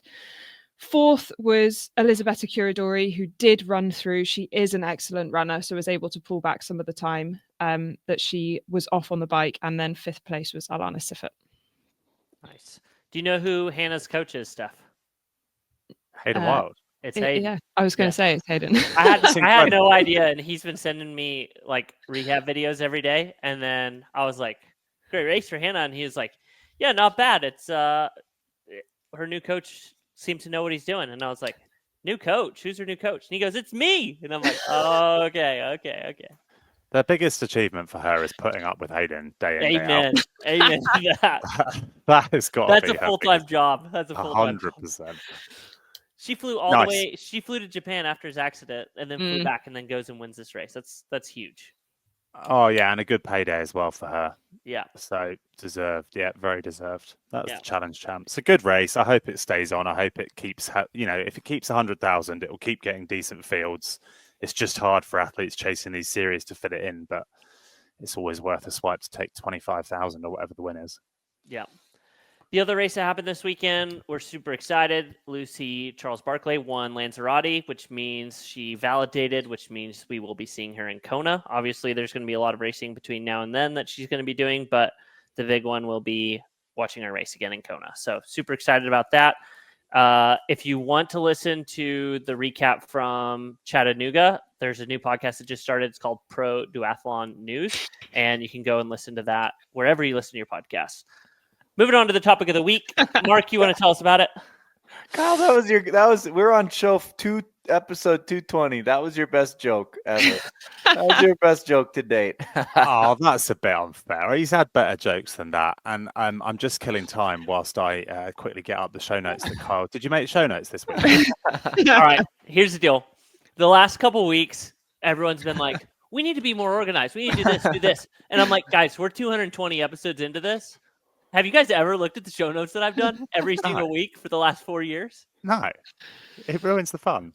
Fourth was Elisabetta Curadori, who did run through. She is an excellent runner, so was able to pull back some of the time that she was off on the bike. And then fifth place was Alana Siffert. Nice. Do you know who Hannah's coach is, Steph? Hayden Wild. It's Hayden. Yeah, I was going to say it's Hayden. I had no idea, and he's been sending me like rehab videos every day. And then I was like, "Great race for Hannah," and he was like, "Yeah, not bad. It's her new coach seemed to know what he's doing." And I was like, "New coach? Who's her new coach?" And he goes, "It's me." And I'm like, "Oh, okay." The biggest achievement for her is putting up with Hayden day in, Amen. day out. Amen to that. That has got to be That's a full-time job. That's a full-time 100%. She flew all the way. She flew to Japan after his accident, and then flew back, and then goes and wins this race. That's huge. Oh yeah, and a good payday as well for her. Yeah. So deserved. Yeah, very deserved. That's the challenge champ. It's a good race. I hope it stays on. I hope it keeps. If it keeps 100,000, it will keep getting decent fields. It's just hard for athletes chasing these series to fit it in, but it's always worth a swipe to take 25,000 or whatever the win is. Yeah. The other race that happened this weekend, we're super excited. Lucy Charles Barclay won Lanzarote, which means she validated, which means we will be seeing her in Kona. Obviously, there's going to be a lot of racing between now and then that she's going to be doing, but the big one will be watching her race again in Kona. So super excited about that. If you want to listen to the recap from Chattanooga, there's a new podcast that just started. It's called Pro Duathlon News, and you can go and listen to that wherever you listen to your podcasts. Moving on to the topic of the week. Mark, you want to tell us about it? Kyle, we're on episode 220. That was your best joke ever. That was your best joke to date. Oh, that's a bit unfair. He's had better jokes than that. And I'm just killing time whilst I quickly get up the show notes that Kyle. Did you make show notes this week? All right, here's the deal. The last couple weeks, everyone's been like, we need to be more organized. We need to do this. And I'm like, guys, we're 220 episodes into this. Have you guys ever looked at the show notes that I've done every single week for the last 4 years? No. It ruins the fun.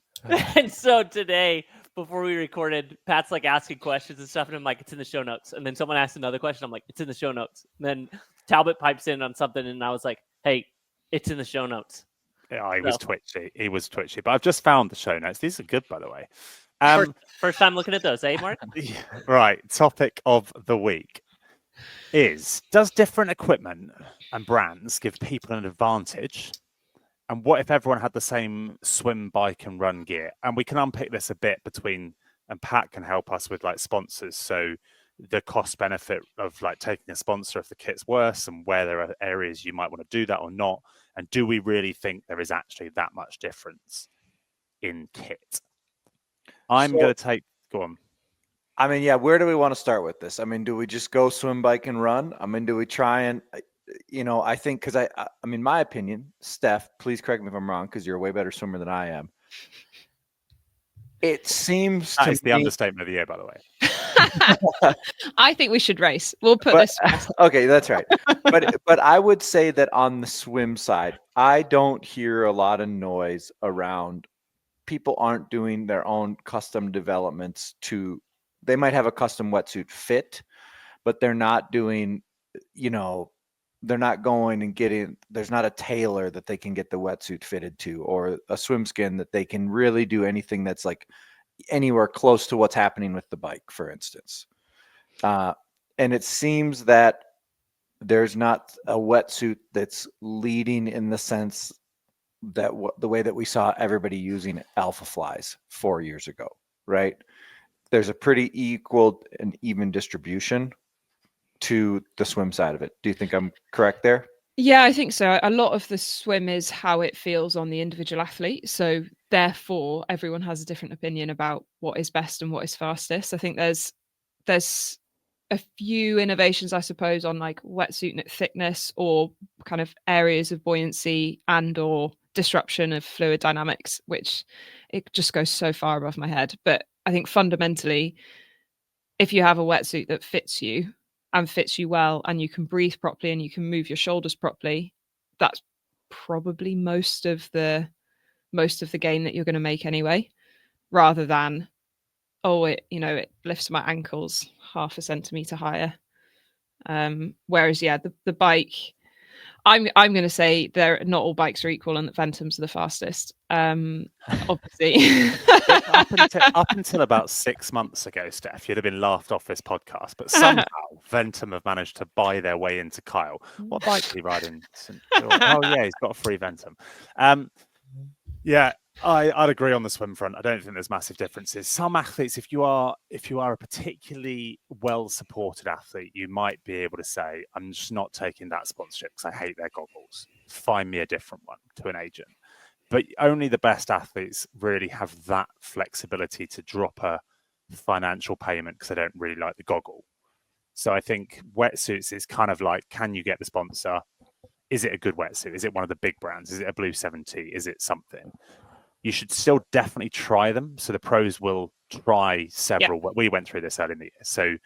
And so today, before we recorded, Pat's like asking questions and stuff, and I'm like, it's in the show notes. And then someone asked another question. I'm like, it's in the show notes. And then Talbot pipes in on something, and I was like, hey, it's in the show notes. Yeah, he was twitchy. But I've just found the show notes. These are good, by the way. First time looking at those, eh, Mark? Right. Topic of the week is, does different equipment and brands give people an advantage? And what if everyone had the same swim, bike, and run gear? And we can unpick this a bit and Pat can help us with like sponsors. So the cost benefit of like taking a sponsor if the kit's worse, and where there are areas you might want to do that or not. And do we really think there is actually that much difference in kit? Go on. I mean, yeah, where do we want to start with this? I mean, do we just go swim, bike, and run? I mean, do we try and, I think, because I mean, my opinion, Steph, please correct me if I'm wrong, because you're a way better swimmer than I am. It seems that is the understatement of the year, by the way. I think we should race. We'll put this. Okay, that's right. But I would say that on the swim side, I don't hear a lot of noise around. People aren't doing their own custom developments they might have a custom wetsuit fit, but they're not doing, they're not going and getting, there's not a tailor that they can get the wetsuit fitted to, or a swim skin that they can really do anything that's like anywhere close to what's happening with the bike, for instance. And it seems that there's not a wetsuit that's leading in the sense that the way that we saw everybody using Alpha Flies 4 years ago, right? There's a pretty equal and even distribution to the swim side of it. Do you think I'm correct there? Yeah, I think so. A lot of the swim is how it feels on the individual athlete. So therefore, everyone has a different opinion about what is best and what is fastest. I think there's a few innovations, I suppose, on like wetsuit thickness or kind of areas of buoyancy and or disruption of fluid dynamics, which it just goes so far above my head. But I think fundamentally, if you have a wetsuit that fits you and fits you well, and you can breathe properly and you can move your shoulders properly, that's probably most of the gain that you're going to make anyway, rather than, oh, it lifts my ankles half a centimeter higher. Whereas, yeah, the bike, I'm going to say not all bikes are equal, and that Ventum's are the fastest. Obviously, up until about 6 months ago, Steph, you'd have been laughed off this podcast. But somehow Ventum have managed to buy their way into Kyle. What bike is he riding? Oh yeah, he's got a free Ventum. Yeah, I'd agree on the swim front. I don't think there's massive differences. Some athletes, if you are a particularly well-supported athlete, you might be able to say, I'm just not taking that sponsorship because I hate their goggles. Find me a different one to an agent. But only the best athletes really have that flexibility to drop a financial payment because they don't really like the goggle. So I think wetsuits is kind of like, can you get the sponsor? Is it a good wetsuit? Is it one of the big brands? Is it a Blue 7T? Is it something? You should still definitely try them. So the pros will try several. Yeah. We went through this early in the year. So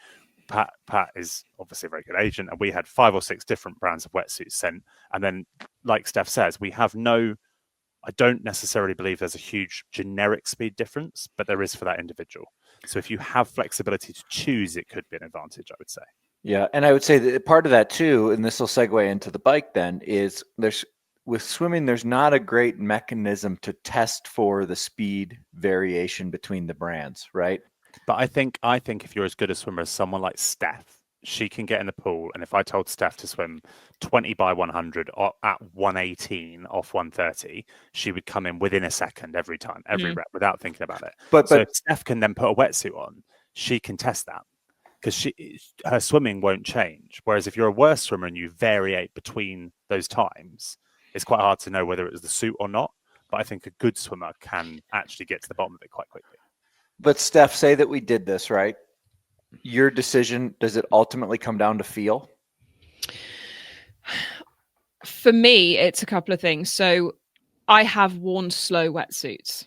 Pat is obviously a very good agent, and we had 5 or 6 different brands of wetsuits sent. And then, like Steph says, I don't necessarily believe there's a huge generic speed difference, but there is for that individual. So if you have flexibility to choose, it could be an advantage, I would say. Yeah, and I would say that part of that too, and this will segue into the bike then, is with swimming, there's not a great mechanism to test for the speed variation between the brands, right? But I think if you're as good a swimmer as someone like Steph, she can get in the pool, and if I told Steph to swim 20 by 100 at 118 off 130, she would come in within a second every time, every rep, without thinking about it. But if Steph can then put a wetsuit on, she can test that, because her swimming won't change. Whereas if you're a worse swimmer and you variate between those times, it's quite hard to know whether it was the suit or not. But I think a good swimmer can actually get to the bottom of it quite quickly. But Steph, say that we did this, right? Your decision, does it ultimately come down to feel? For me, it's a couple of things. So I have worn slow wetsuits,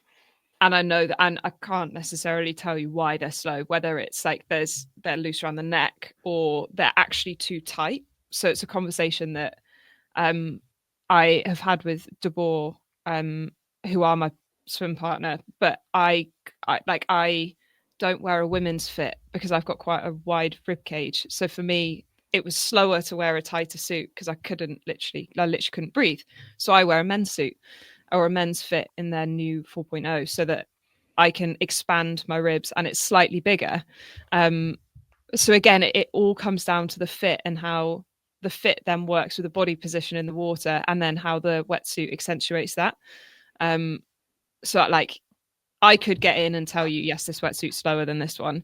and I know that, and I can't necessarily tell you why they're slow, whether it's like they're loose around the neck or they're actually too tight. So it's a conversation that I have had with Debor, who are my swim partner, but I don't wear a women's fit because I've got quite a wide rib cage. So for me, it was slower to wear a tighter suit because I literally couldn't breathe. So I wear a men's suit or a men's fit in their new 4.0 so that I can expand my ribs and it's slightly bigger. So again, it all comes down to the fit and how the fit then works with the body position in the water, and then how the wetsuit accentuates that. So like, I could get in and tell you, yes, this wetsuit's slower than this one.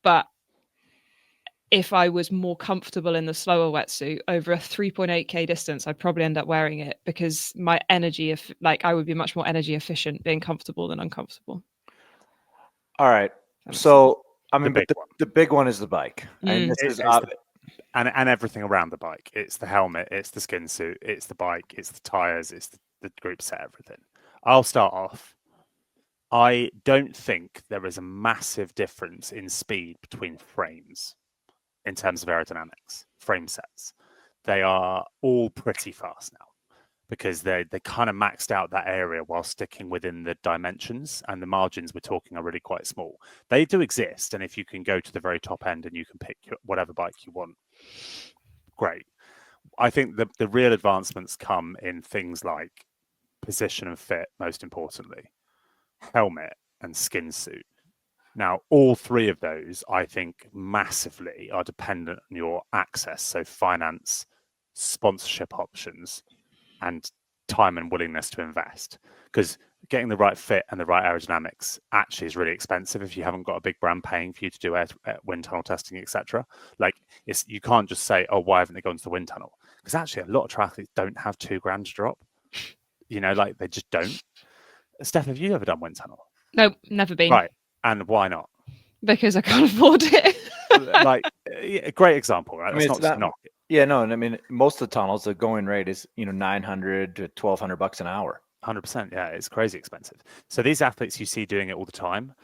But if I was more comfortable in the slower wetsuit over a 3.8K distance, I'd probably end up wearing it because my energy, I would be much more energy efficient being comfortable than uncomfortable. All right. So, I mean, the big one is the bike. And this is and everything around the bike. It's the helmet, it's the skin suit, it's the bike, it's the tires, it's the group set, everything. I'll start off. I don't think there is a massive difference in speed between frames in terms of aerodynamics, frame sets. They are all pretty fast now because they kind of maxed out that area while sticking within the dimensions, and the margins we're talking are really quite small. They do exist, and if you can go to the very top end and you can pick whatever bike you want, great. I think the real advancements come in things like position and fit, most importantly, helmet and skin suit. Now, all three of those, I think, massively are dependent on your access. So finance, sponsorship options, and time and willingness to invest. Because getting the right fit and the right aerodynamics actually is really expensive if you haven't got a big brand paying for you to do wind tunnel testing, etc. Like, you can't just say, oh, why haven't they gone to the wind tunnel? Because actually, a lot of triathletes don't have $2,000 to drop. Like they just don't. Steph, have you ever done wind tunnel? Nope, never been. Right. And why not? Because I can't afford it. Like, a great example, right? I mean, That's not to knock it. Yeah, no, and I mean, most of the tunnels, the going rate is $900 to $1,200 an hour. 100%. Yeah, it's crazy expensive. So these athletes you see doing it all the time,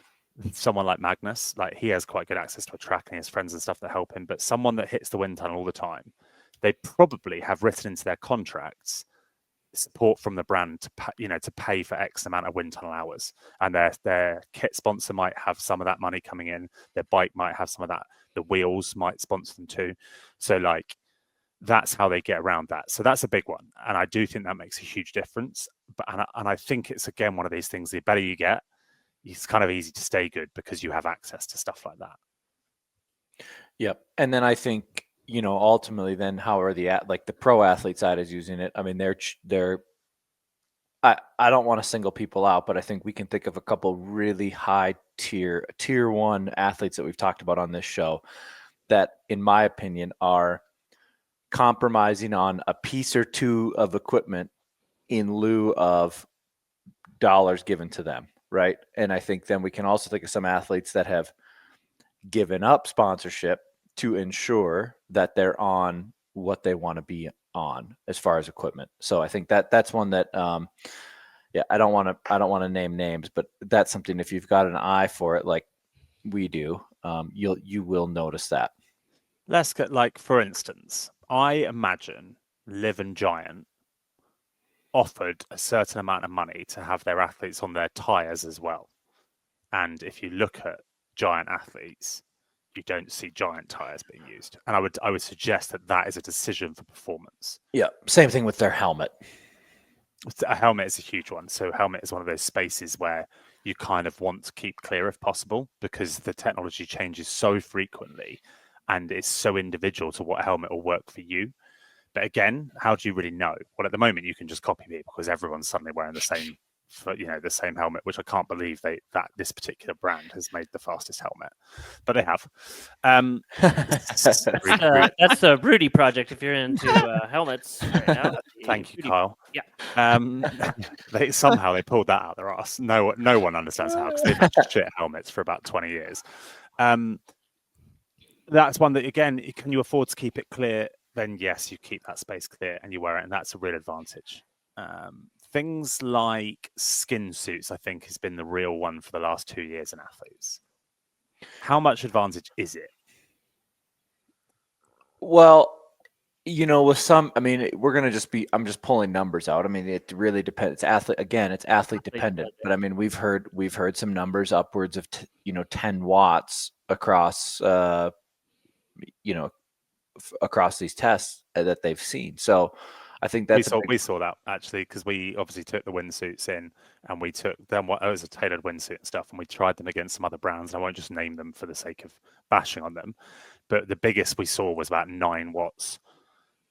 someone like Magnus, like he has quite good access to a track and he has friends and stuff that help him. But someone that hits the wind tunnel all the time, they probably have written into their contracts support from the brand to pay for X amount of wind tunnel hours, and their kit sponsor might have some of that money coming in. Their bike might have some of that. The wheels might sponsor them too. So like, that's how they get around that. So that's a big one, and I do think that makes a huge difference. But and I think it's again one of these things. The better you get, it's kind of easy to stay good because you have access to stuff like that. Yep, and then I think ultimately, then how are the pro athlete side is using it? I mean, they're. I don't want to single people out, but I think we can think of a couple really high tier 1 athletes that we've talked about on this show that, in my opinion, are compromising on a piece or two of equipment in lieu of dollars given to them, right? And I think then we can also think of some athletes that have given up sponsorship to ensure that they're on what they want to be on as far as equipment. So I think that's one that I don't want to name names, but that's something, if you've got an eye for it like we do, you will notice that. Let's get, like, for instance, I imagine Liv and Giant offered a certain amount of money to have their athletes on their tires as well. And if you look at Giant athletes, you don't see Giant tires being used. And I would suggest that is a decision for performance. Yeah. Same thing with their helmet. A helmet is a huge one. So helmet is one of those spaces where you kind of want to keep clear if possible, because the technology changes so frequently and it's so individual to what helmet will work for you. But again, how do you really know? Well, at the moment, you can just copy people because everyone's suddenly wearing the same, the same helmet, which I can't believe that this particular brand has made the fastest helmet, but they have. That's a Rudy project if you're into helmets right now. Thank you, Kyle. Yeah. They pulled that out of their ass. No one understands how, because they've had shit helmets for about 20 years. That's one that, again, can you afford to keep it clear? Then yes, you keep that space clear and you wear it, and that's a real advantage. Things like skin suits, I think, has been the real one for the last 2 years in athletes. How much advantage is it? Well, with some, I mean, I'm just pulling numbers out. I mean, it really depends. It's athlete dependent. But I mean, we've heard some numbers upwards of 10 watts across across these tests that they've seen. So I think we saw that, actually, because we obviously took the windsuits in, and we took them, it was a tailored windsuit and stuff, and we tried them against some other brands. I won't just name them for the sake of bashing on them, but the biggest we saw was about 9 watts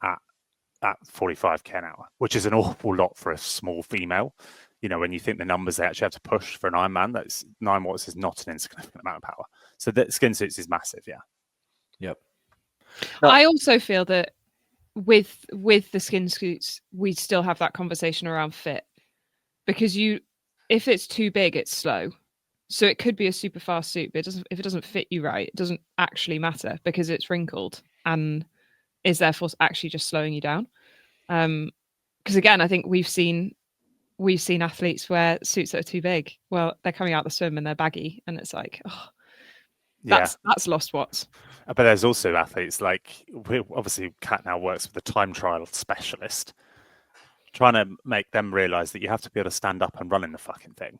at 45k an hour, which is an awful lot for a small female. When you think the numbers they actually have to push for an Ironman, that's 9 watts is not an insignificant amount of power. So the skin suits is massive. Yeah. Yep. I also feel that with the skin suits, we still have that conversation around fit, because if it's too big, it's slow. So it could be a super fast suit, but if it doesn't fit you right, it doesn't actually matter, because it's wrinkled and is therefore actually just slowing you down. Because again, I think we've seen athletes wear suits that are too big. Well, they're coming out the swim and they're baggy, and it's like, that's lost watts. But there's also athletes like, obviously Kat now works with a time trial specialist, trying to make them realize that you have to be able to stand up and run in the fucking thing.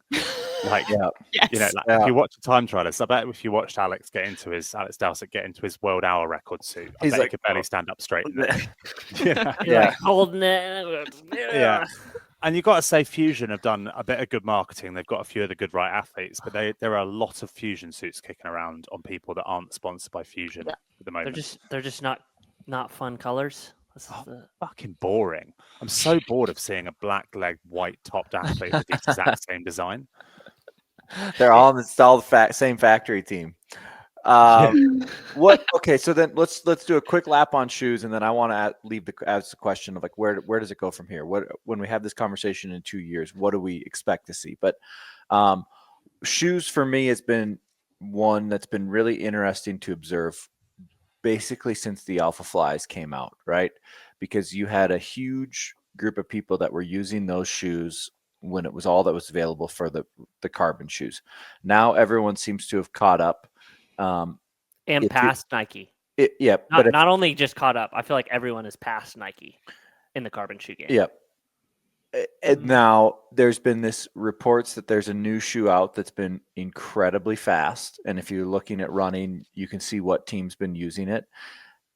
Like, Yeah. Yes. you know, like Yeah. if you watch a time trialist, I bet if you watched Alex Dowsett get into his world hour record suit, I He's bet like, he could barely stand up straight. In there. You're Yeah. like holding it. Yeah. And you've got to say Fusion have done a bit of good marketing. They've got a few of the good right athletes, but there are a lot of Fusion suits kicking around on people that aren't sponsored by Fusion Yeah. at the moment. They're just not fun colors. This is the... Fucking boring. I'm so bored of seeing a black-legged, white-topped athlete with the exact same design. They're all on the same factory team. What? Okay, so then let's do a quick lap on shoes, and then I want to ask the question of like where does it go from here? What when we have this conversation in 2 years, what do we expect to see? But shoes for me has been one that's been really interesting to observe, basically since the Alpha Flies came out, right? Because you had a huge group of people that were using those shoes when it was all that was available for the carbon shoes. Now everyone seems to have caught up. And past Nike. Yeah, but not only just caught up. I feel like everyone is past Nike in the carbon shoe game. Yeah. And now there's been this reports that there's a new shoe out that's been incredibly fast. And if you're looking at running, you can see what team's been using it.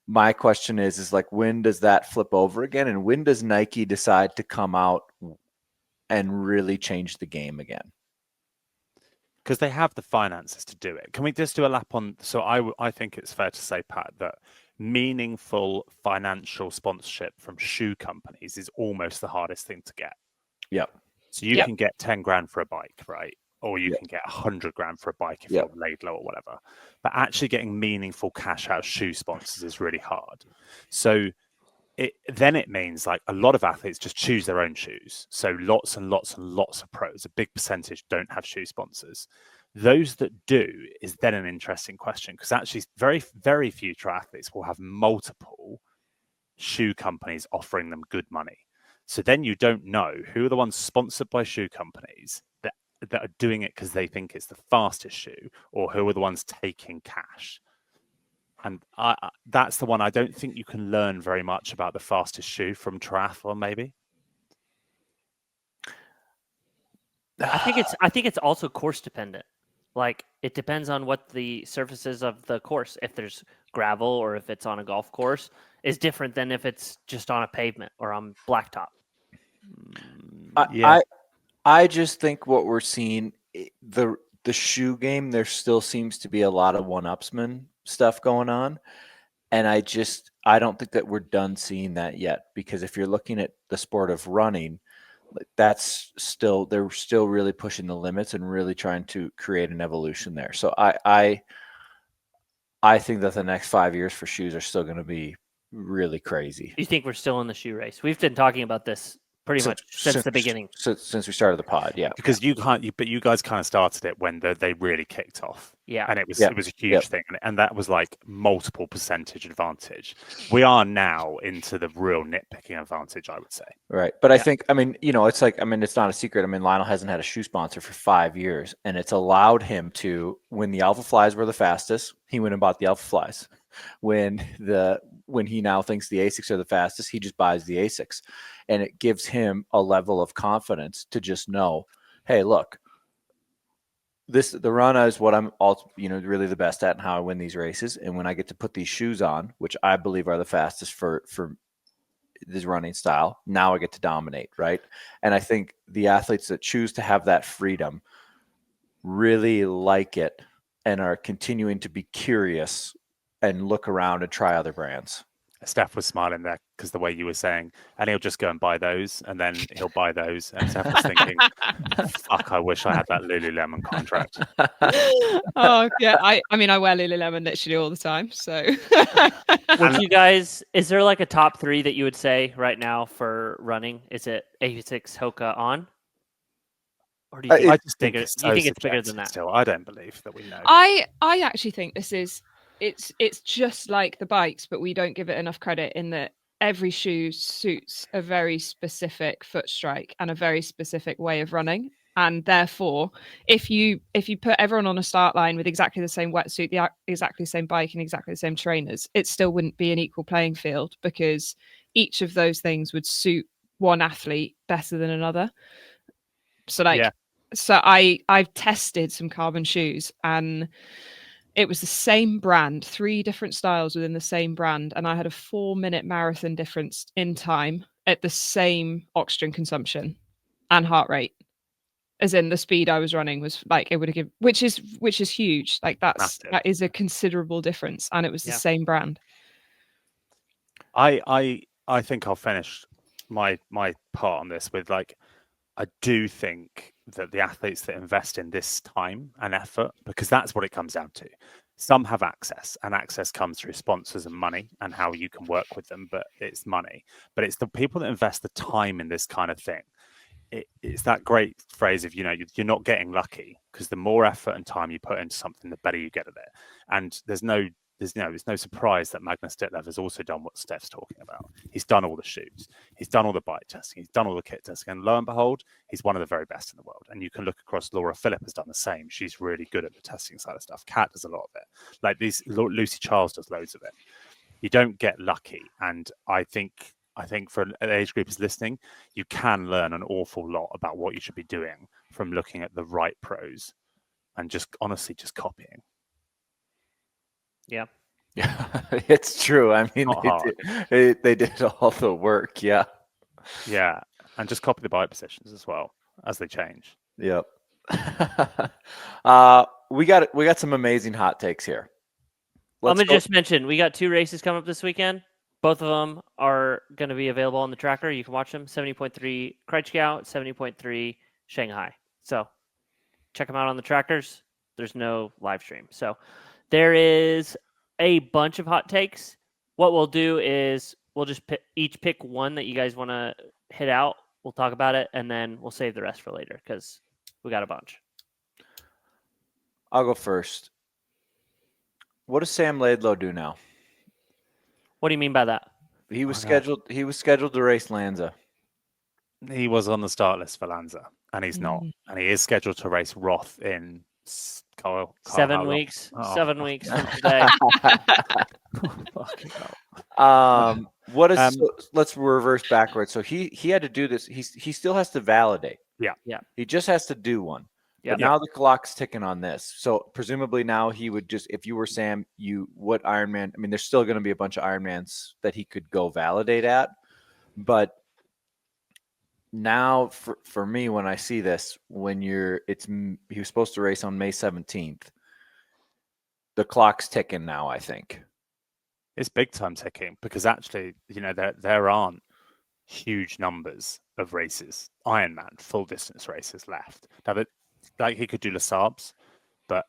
My question is like, when does that flip over again? And when does Nike decide to come out and really change the game again? Because they have the finances to do it. Can we just do a lap on? So I think it's fair to say, Pat, that meaningful financial sponsorship from shoe companies is almost the hardest thing to get. Yep. So you can get 10 grand for a bike, right? Or you can get 100 grand for a bike if you're laid low or whatever. But actually getting meaningful cash out of shoe sponsors is really hard. So it means like a lot of athletes just choose their own shoes. So lots and lots and lots of pros, a big percentage don't have shoe sponsors. Those that do is then an interesting question, because actually very, very few triathletes will have multiple shoe companies offering them good money. So then you don't know who are the ones sponsored by shoe companies that are doing it because they think it's the fastest shoe, or who are the ones taking cash. And that's the one I don't think you can learn very much about the fastest shoe from triathlon, maybe. I think it's also course dependent. Like it depends on what the surfaces of the course. If there's gravel or if it's on a golf course, is different than if it's just on a pavement or on blacktop. I just think what we're seeing, the shoe game, there still seems to be a lot of one-upsman stuff going on. And I don't think that we're done seeing that yet, because if you're looking at the sport of running, they're still really pushing the limits and really trying to create an evolution there. So I think that the next 5 years for shoes are still going to be really crazy. You think we're still in the shoe race? We've been talking about this pretty much since the beginning. Since we started the pod, yeah. Because you guys kind of started it when they really kicked off. Yeah. And it was a huge thing. And that was like multiple percentage advantage. We are now into the real nitpicking advantage, I would say. Right. But I think, it's like, it's not a secret. Lionel hasn't had a shoe sponsor for 5 years, and it's allowed him to, when the Alpha Flies were the fastest, he went and bought the Alpha Flies. When he now thinks the Asics are the fastest, he just buys the Asics. And it gives him a level of confidence to just know, hey, look, the run is what I'm really the best at and how I win these races. And when I get to put these shoes on, which I believe are the fastest for this running style, now I get to dominate, right? And I think the athletes that choose to have that freedom really like it and are continuing to be curious and look around and try other brands. Steph was smiling there because the way you were saying, and he'll just go and buy those, and then he'll buy those. And Steph was thinking, fuck, I wish I had that Lululemon contract. Oh, yeah. I wear Lululemon literally all the time. So, would you guys, is there like a top three that you would say right now for running? Is it Asics, Hoka, On? Or do you think it's bigger? You think it's bigger than that? Still, I don't believe that we know. I actually think this is. It's just like the bikes, but we don't give it enough credit in that every shoe suits a very specific foot strike and a very specific way of running. And therefore, if you put everyone on a start line with exactly the same wetsuit, exactly the same bike, and exactly the same trainers, it still wouldn't be an equal playing field, because each of those things would suit one athlete better than another. So So I've tested some carbon shoes, and it was the same brand, 3 different styles within the same brand, and I had a 4-minute marathon difference in time at the same oxygen consumption and heart rate. As in the speed I was running was like it would have given, which is huge. Like that Massive. is a considerable difference, and it was the Yeah. same brand. I think I'll finish my part on this with like, I do think that the athletes that invest in this time and effort, because that's what it comes down to. Some have access, and access comes through sponsors and money and how you can work with them, but it's money. But it's the people that invest the time in this kind of thing. It's that great phrase of, you're not getting lucky, because the more effort and time you put into something, the better you get at it. And it's no surprise that Magnus Ditlev has also done what Steph's talking about. He's done all the shoots, he's done all the bike testing, he's done all the kit testing, and lo and behold, he's one of the very best in the world. And you can look across. Laura Phillip has done the same. She's really good at the testing side of stuff. Kat does a lot of it. Like Lucy Charles does loads of it. You don't get lucky, and I think for an age group is listening, you can learn an awful lot about what you should be doing from looking at the right pros and just honestly just copying. Yeah. Yeah, it's true. I mean, Not hard. they did all the work. Yeah. Yeah, and just copy the bike positions as well as they change. Yep. We got some amazing hot takes here. Let me just mention, we got 2 races coming up this weekend. Both of them are going to be available on the tracker. You can watch them. 70.3 Kraichgau, 70.3 Shanghai. So check them out on the trackers. There's no live stream. So there is a bunch of hot takes. What we'll do is we'll just each pick one that you guys want to hit out. We'll talk about it, and then we'll save the rest for later because we got a bunch. I'll go first. What does Sam Laidlow do now? What do you mean by that? He was scheduled to race Lanza. He was on the start list for Lanza, and he's not. And he is scheduled to race Roth in 7 weeks. Oh. 7 weeks from today. What is? Let's reverse backwards. So he had to do this. He still has to validate. Yeah. He just has to do one. Yep. But now the clock's ticking on this. So presumably now he would just, if you were Sam, what Ironman? I mean, there's still going to be a bunch of Ironmans that he could go validate at. But now for me, when I see this, he was supposed to race on May 17th. The clock's ticking now, I think. It's big time ticking, because actually, there aren't huge numbers of races, Ironman full distance races left. Now, like he could do Les Sables, but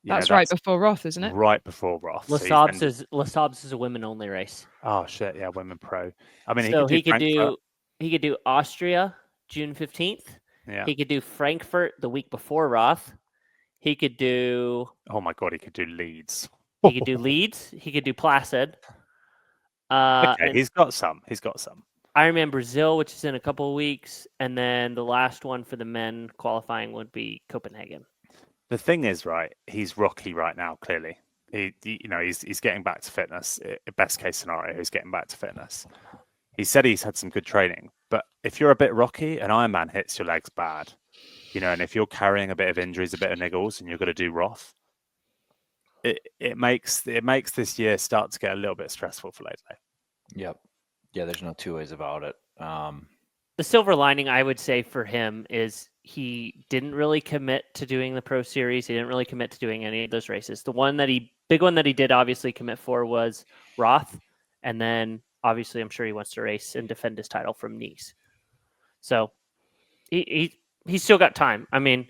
that's right before Roth, isn't it? Right before Roth. Les Sables is a women only race. Oh shit, yeah, women pro. I mean, so he could do Austria June 15th. Yeah. He could do Frankfurt the week before Roth. He could do. Oh my god, he could do Leeds. He could do Leeds. He could do Placid. Okay, he's got some. Ironman Brazil, which is in a couple of weeks, and then the last one for the men qualifying would be Copenhagen. The thing is, right, he's rocky right now. Clearly, he's getting back to fitness. Best case scenario, he's getting back to fitness. He said he's had some good training, but if you're a bit rocky, an Ironman hits your legs bad, and if you're carrying a bit of injuries, a bit of niggles, and you're going to do Roth, it makes this year start to get a little bit stressful for Laidlow. Yep. Yeah, there's no two ways about it. The silver lining, I would say, for him is he didn't really commit to doing the Pro Series. He didn't really commit to doing any of those races. The big one that he did obviously commit for was Roth, and then obviously I'm sure he wants to race and defend his title from Nice. So he's still got time. I mean,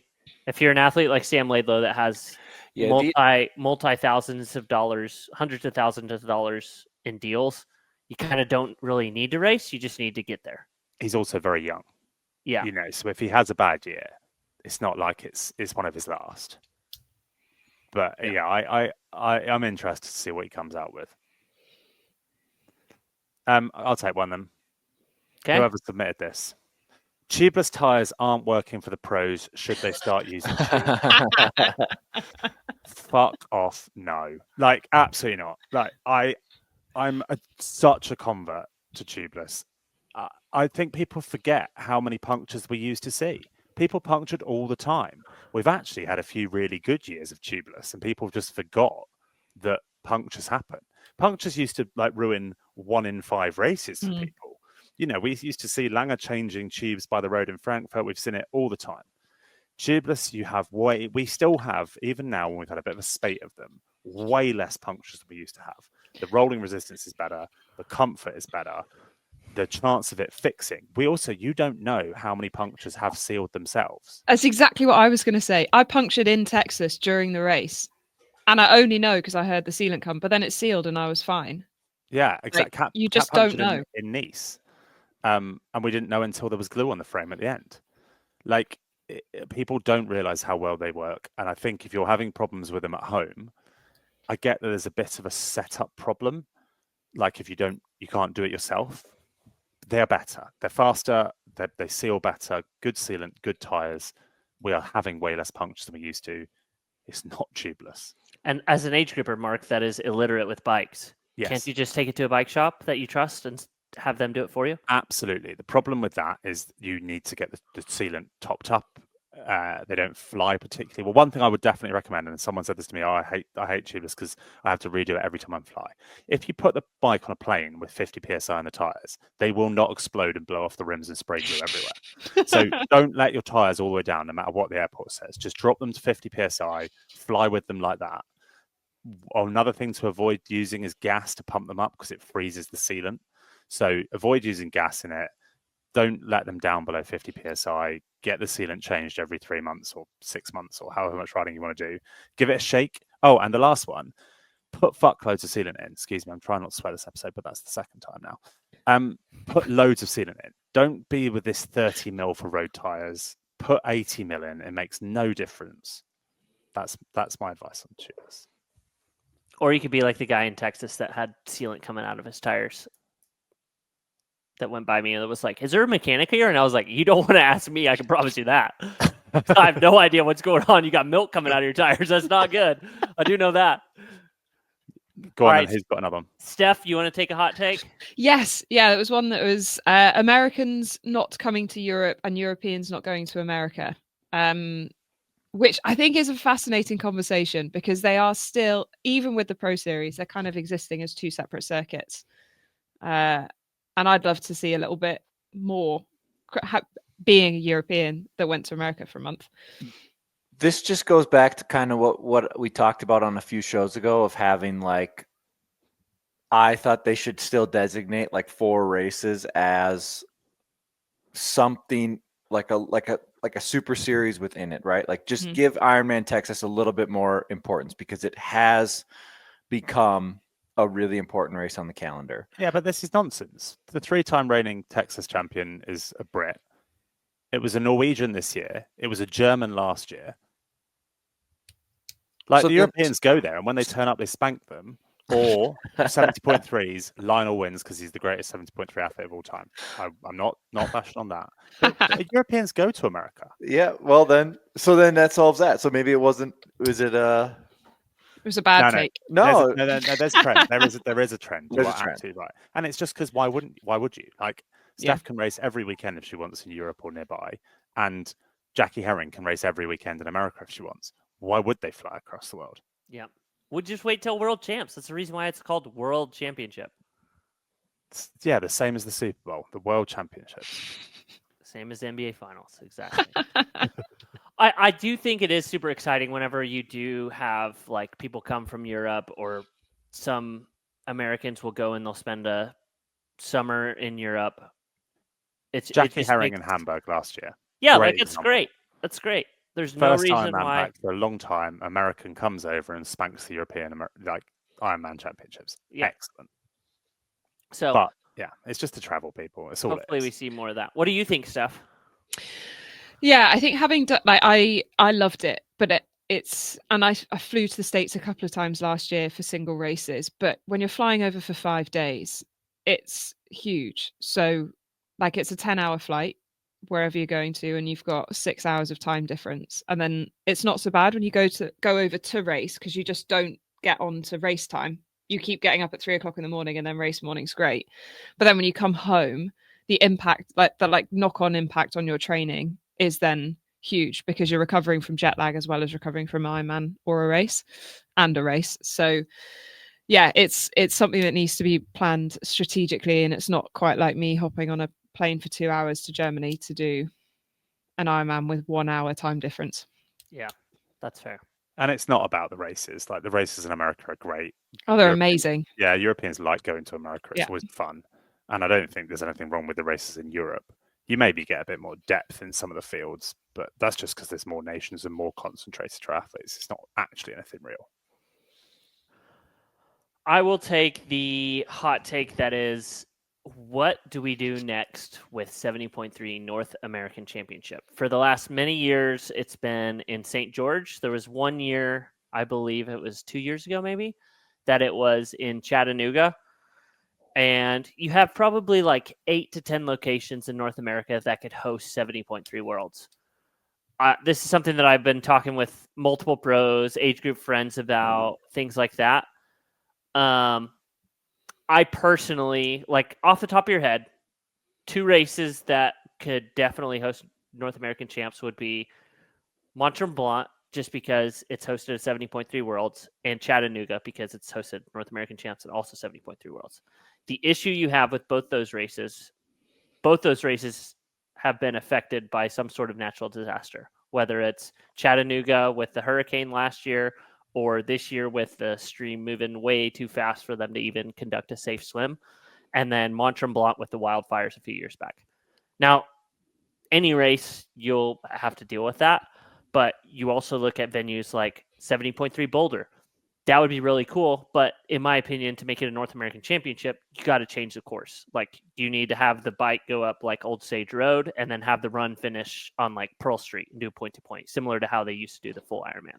if you're an athlete like Sam Laidlow that has multi thousands of dollars, hundreds of thousands of dollars in deals, you kind of don't really need to race. You just need to get there. He's also very young. Yeah. So if he has a bad year, it's not like it's one of his last. But I'm interested to see what he comes out with. I'll take one then. Okay. Whoever submitted this. Tubeless tires aren't working for the pros. Should they start using tubes? Fuck off. No. Like, absolutely not. Like, I'm such a convert to tubeless. I think people forget how many punctures we used to see. People punctured all the time. We've actually had a few really good years of tubeless, and people just forgot that punctures happen. Punctures used to like ruin 1 in 5 races for people. You know, we used to see Langer changing tubes by the road in Frankfurt. We've seen it all the time. Tubeless, we still have, even now when we've had a bit of a spate of them, way less punctures than we used to have. The rolling resistance is better. The comfort is better. The chance of it fixing. You don't know how many punctures have sealed themselves. That's exactly what I was going to say. I punctured in Texas during the race, and I only know because I heard the sealant come, but then it's sealed and I was fine. Yeah, exactly. Like, you just don't know. In Nice. And we didn't know until there was glue on the frame at the end. Like, people don't realize how well they work. And I think if you're having problems with them at home, I get that there's a bit of a setup problem. Like if you can't do it yourself. They're better. They're faster. They seal better. Good sealant, good tires. We are having way less punctures than we used to. It's not tubeless. And as an age grouper, Mark, that is illiterate with bikes. Yes. Can't you just take it to a bike shop that you trust and have them do it for you? Absolutely. The problem with that is you need to get the sealant topped up. They don't fly particularly well. One thing I would definitely recommend, and someone said this to me, I hate tubeless because I have to redo it every time I fly. If you put the bike on a plane with 50 psi on the tires, they will not explode and blow off the rims and spray glue everywhere. So don't let your tires all the way down, no matter what the airport says. Just drop them to 50 psi, fly with them like that. Another thing to avoid using is gas to pump them up because it freezes the sealant. So avoid using gas in it. Don't let them down below 50 psi. Get the sealant changed every 3 months or 6 months or however much riding you want to do. Give it a shake. Oh, and the last one, put fuckloads of sealant in. Excuse me, I'm trying not to swear this episode, but that's the second time now. Put loads of sealant in. Don't be with this 30 mil for road tires. Put 80 mil in. It makes no difference. That's my advice on tubeless. Or you could be like the guy in Texas that had sealant coming out of his tires. That went by me and it was like, is there a mechanic here? And I was like, you don't want to ask me. I can promise you that. I have no idea what's going on. You got milk coming out of your tires. That's not good. I do know that. Go on, who's got another one? Steph, you want to take a hot take? Yes. Yeah, it was one that was Americans not coming to Europe and Europeans not going to America, which I think is a fascinating conversation because they are still, even with the Pro Series, they're kind of existing as two separate circuits. And I'd love to see a little bit more being a European that went to America for a month. This just goes back to kind of what we talked about on a few shows ago of having like, I thought they should still designate like 4 races as something like a super series within it, right? Like just give Ironman Texas a little bit more importance because it has become a really important race on the calendar. Yeah, but this is nonsense. The 3-time reigning Texas champion is a Brit. It was a Norwegian this year. It was a German last year. Like so the Europeans go there, and when they turn up, they spank them. Or 70.3s, Lionel wins because he's the greatest 70.3 athlete of all time. I'm not bashing on that. But Europeans go to America. Yeah, well then that solves that. So maybe it wasn't. Was it It was a bad take. No, there's a trend. There is a trend. There's a trend. Absolutely right. And it's just because why would you? Like Steph can race every weekend if she wants in Europe or nearby, and Jackie Herring can race every weekend in America if she wants. Why would they fly across the world? Yeah. We'll just wait till World Champs. That's the reason why it's called World Championship. Yeah, the same as the Super Bowl, the World Championships. Same as the NBA Finals, exactly. I do think it is super exciting whenever you do have like people come from Europe or some Americans will go and they'll spend a summer in Europe. Jackie Herring in Hamburg last year. Yeah, like it's great. That's great. There's no reason why. Back for a long time, American comes over and spanks the European like Ironman championships. Yeah. Excellent. So, but yeah, it's just to travel people. It's all. Hopefully, we see more of that. What do you think, Steph? Yeah, I think having done like I loved it, but it's and I flew to the States a couple of times last year for single races. But when you're flying over for 5 days, it's huge. So, like, it's a 10-hour flight wherever you're going to, and you've got 6 hours of time difference. And then it's not so bad when you go over to race because you just don't get on to race time. You keep getting up at 3 o'clock in the morning, and then race morning's great. But then when you come home, the impact, like the knock-on impact on your training, is then huge because you're recovering from jet lag as well as recovering from Ironman or a race and a race. So yeah, it's something that needs to be planned strategically, and it's not quite like me hopping on a plane for 2 hours to Germany to do an Ironman with 1 hour time difference. Yeah, that's fair. And it's not about the races. Like the races in America are great. Oh, they're amazing. Yeah, Europeans like going to America. It's Yeah. always fun. And I don't think there's anything wrong with the races in Europe. You maybe get a bit more depth in some of the fields, but that's just because there's more nations and more concentrated triathletes. It's not actually anything real. I will take the hot take that is, what do we do next with 70.3 North American Championship? For the last many years, it's been in St. George. There was 1 year, I believe it was 2 years ago maybe, that it was in Chattanooga. And you have probably like 8 to 10 locations in North America that could host 70.3 Worlds. This is something that I've been talking with multiple pros, age group friends about, things like that. I personally, like off the top of your head, 2 races that could definitely host North American champs would be Mont Tremblant, just because it's hosted at 70.3 Worlds, and Chattanooga because it's hosted North American champs and also 70.3 Worlds. The issue you have with both those races have been affected by some sort of natural disaster, whether it's Chattanooga with the hurricane last year or this year with the stream moving way too fast for them to even conduct a safe swim, and then Mont Tremblant with the wildfires a few years back. Now, any race, you'll have to deal with that, but you also look at venues like 70.3 Boulder. That would be really cool, but in my opinion, to make it a North American Championship, you got to change the course. Like, you need to have the bike go up like Old Sage Road and then have the run finish on like Pearl Street and do point to point, similar to how they used to do the full Ironman.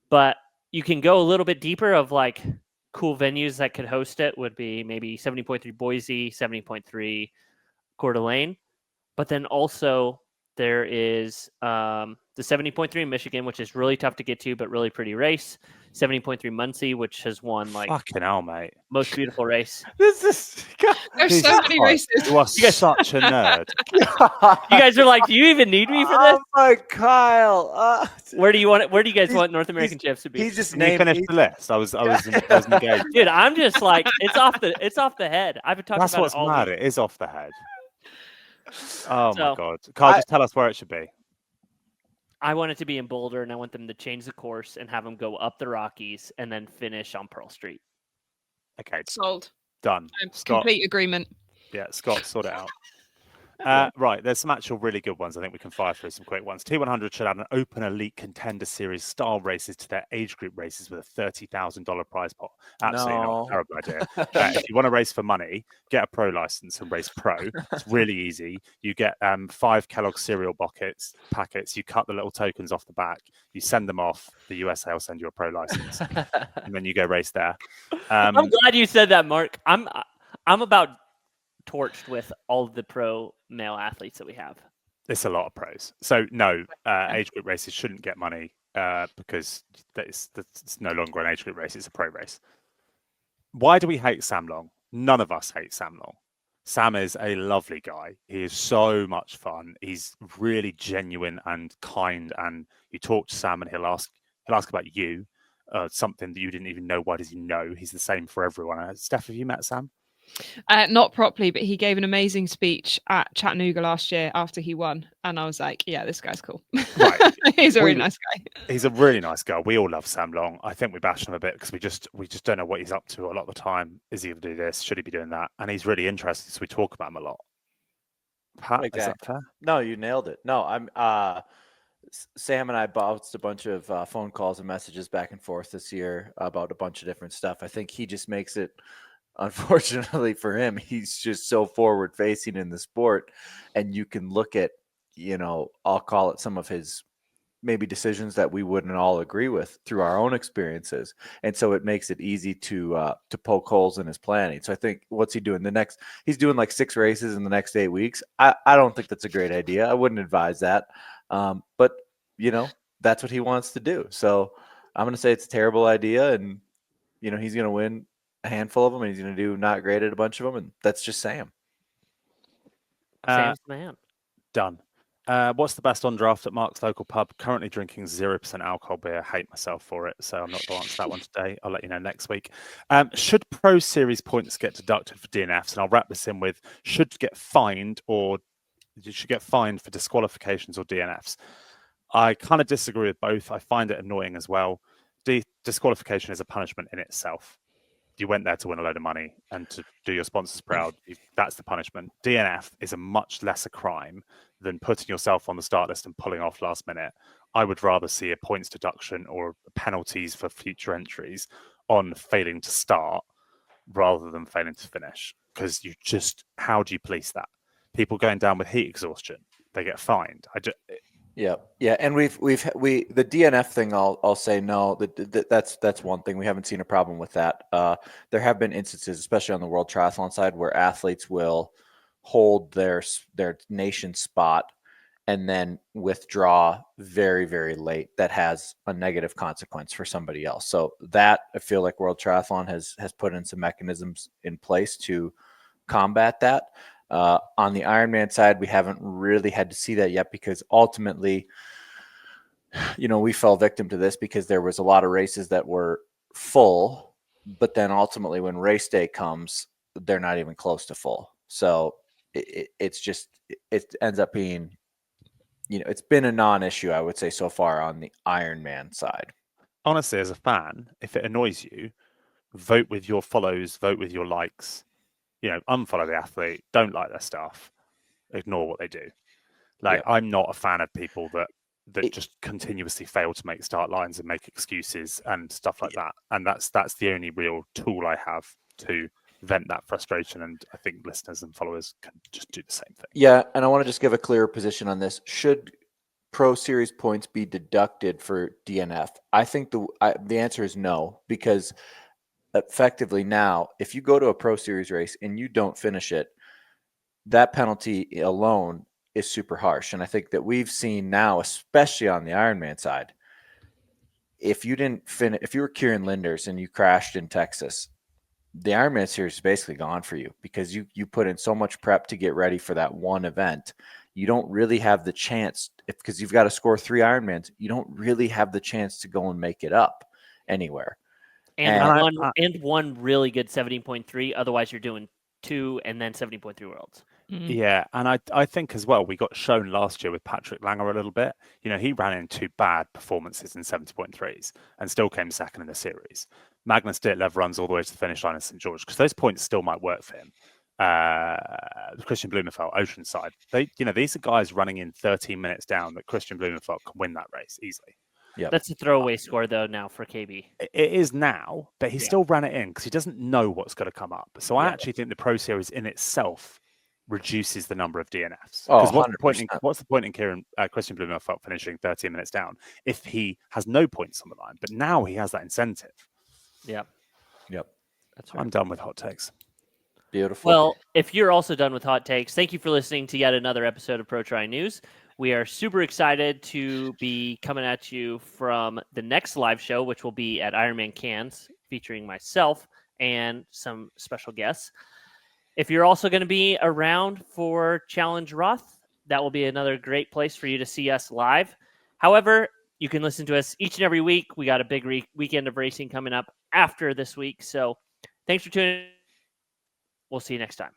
But you can go a little bit deeper of like cool venues that could host it would be maybe 70.3 Boise, 70.3 Coeur d'Alene. But then also there is the 70.3 in Michigan, which is really tough to get to, but really pretty race. 70.3 Muncie, which has won like Fucking hell, mate. most beautiful race. This is There's so many races. You are such a nerd. You guys are like, do you even need me for this? Oh my Kyle. Where do you guys want North American champs to be? He just Can you named finish the list? I was engaged. Dude, I'm just like, it's off the head. I've been talking That's about what's it all mad. week. It is off the head. Oh my So- god. Carl, just tell us where it should be. I want it to be in Boulder, and I want them to change the course and have them go up the Rockies and then finish on Pearl Street. Okay, Sold. done. I'm Scott. complete agreement. Yeah, Scott, sort it out. Right, there's some actual really good ones. I think we can fire through some quick ones. T100 should add an open elite contender series style races to their age group races with a $30,000 prize pot. Absolutely not No. a terrible idea. If you want to race for money, get a pro license and race pro. It's really easy. You get 5 Kellogg's cereal packets. You cut the little tokens off the back. You send them off. The USA will send you a pro license, and then you go race there. I'm glad you said that, Mark. I'm about torched with all of the pro male athletes that we have. It's a lot of pros. So no, age group races shouldn't get money because it's no longer an age group race. It's a pro race. Why do we hate Sam Long? None of us hate Sam Long. Sam is a lovely guy. He is so much fun. He's really genuine and kind. And you talk to Sam and he'll ask about you, something that you didn't even know. Why does he know? He's the same for everyone. Steph, have you met Sam? Not properly, but he gave an amazing speech at Chattanooga last year after he won, and I was like, "Yeah, this guy's cool. Right. He's a really nice guy." He's a really nice guy. We all love Sam Long. I think we bash him a bit because we just don't know what he's up to a lot of the time. Is he going to do this? Should he be doing that? And he's really interesting, so we talk about him a lot. Pat, is that fair? No, you nailed it. No, I'm Sam and I bounced a bunch of phone calls and messages back and forth this year about a bunch of different stuff. I think he just makes it, unfortunately for him, he's just so forward facing in the sport, and you can look at, I'll call it some of his maybe decisions that we wouldn't all agree with through our own experiences, and so it makes it easy to poke holes in his planning. So I think, what's he doing he's doing like 6 races in the next 8 weeks. I don't think that's a great idea. I wouldn't advise that, but that's what he wants to do. So I'm going to say it's a terrible idea, and he's going to win a handful of them, and he's going to do not great at a bunch of them, and that's just Sam. Sam's the man. Done. What's the best on draft at Mark's local pub? Currently drinking 0% alcohol beer. Hate myself for it, so I'm not going to answer that one today. I'll let you know next week. Should Pro Series points get deducted for DNFs? And I'll wrap this in with should get fined or you should get fined for disqualifications or DNFs. I kind of disagree with both. I find it annoying as well. Disqualification is a punishment in itself. You went there to win a load of money and to do your sponsors proud. That's the punishment. DNF is a much lesser crime than putting yourself on the start list and pulling off last minute. I would rather see a points deduction or penalties for future entries on failing to start rather than failing to finish. Because how do you police that? People going down with heat exhaustion, they get fined. Yeah, and we the DNF thing. I'll say no. That's one thing. We haven't seen a problem with that. There have been instances, especially on the World Triathlon side, where athletes will hold their nation spot and then withdraw very, very late. That has a negative consequence for somebody else. So that I feel like World Triathlon has put in some mechanisms in place to combat that. On the Ironman side, we haven't really had to see that yet because ultimately, we fell victim to this because there was a lot of races that were full, but then ultimately when race day comes, they're not even close to full. So it ends up being, it's been a non-issue, I would say, so far on the Ironman side. Honestly, as a fan, if it annoys you, vote with your follows, vote with your likes. Unfollow the athlete, don't like their stuff, ignore what they do. I'm not a fan of people that just continuously fail to make start lines and make excuses and stuff like that. And that's the only real tool I have to vent that frustration. And I think listeners and followers can just do the same thing. Yeah, and I want to just give a clearer position on this. Should Pro Series points be deducted for DNF? I think the answer is no, because effectively now, if you go to a Pro Series race and you don't finish it, that penalty alone is super harsh. And I think that we've seen now, especially on the Ironman side, if you didn't finish, if you were Kieran Linders and you crashed in Texas, the Ironman series is basically gone for you because you put in so much prep to get ready for that one event. You don't really have the chance, because you've got to score 3 Ironmans, you don't really have the chance to go and make it up anywhere. And one really good 17.3. Otherwise, you're doing 2 and then 17.3 worlds. Mm-hmm. Yeah, and I think as well, we got shown last year with Patrick Langer a little bit. He ran into bad performances in 70.3s and still came second in the series. Magnus Ditlev runs all the way to the finish line in St. George because those points still might work for him. Christian Blumenfeld, Oceanside. These are guys running in 13 minutes down that Christian Blumenfeld can win that race easily. Yeah, that's a throwaway score though now for KB. It is now, but he still ran it in because he doesn't know what's going to come up. So I actually think the Pro Series in itself reduces the number of DNFs. Oh, Because what's the point in Christian Blumenfeld finishing 13 minutes down if he has no points on the line? But now he has that incentive. Yep. That's right. I'm done with hot takes. Beautiful. Well, if you're also done with hot takes, thank you for listening to yet another episode of Pro Tri News. We are super excited to be coming at you from the next live show, which will be at Ironman Cairns, featuring myself and some special guests. If you're also going to be around for Challenge Roth, that will be another great place for you to see us live. However, you can listen to us each and every week. We got a big weekend of racing coming up after this week. So thanks for tuning in. We'll see you next time.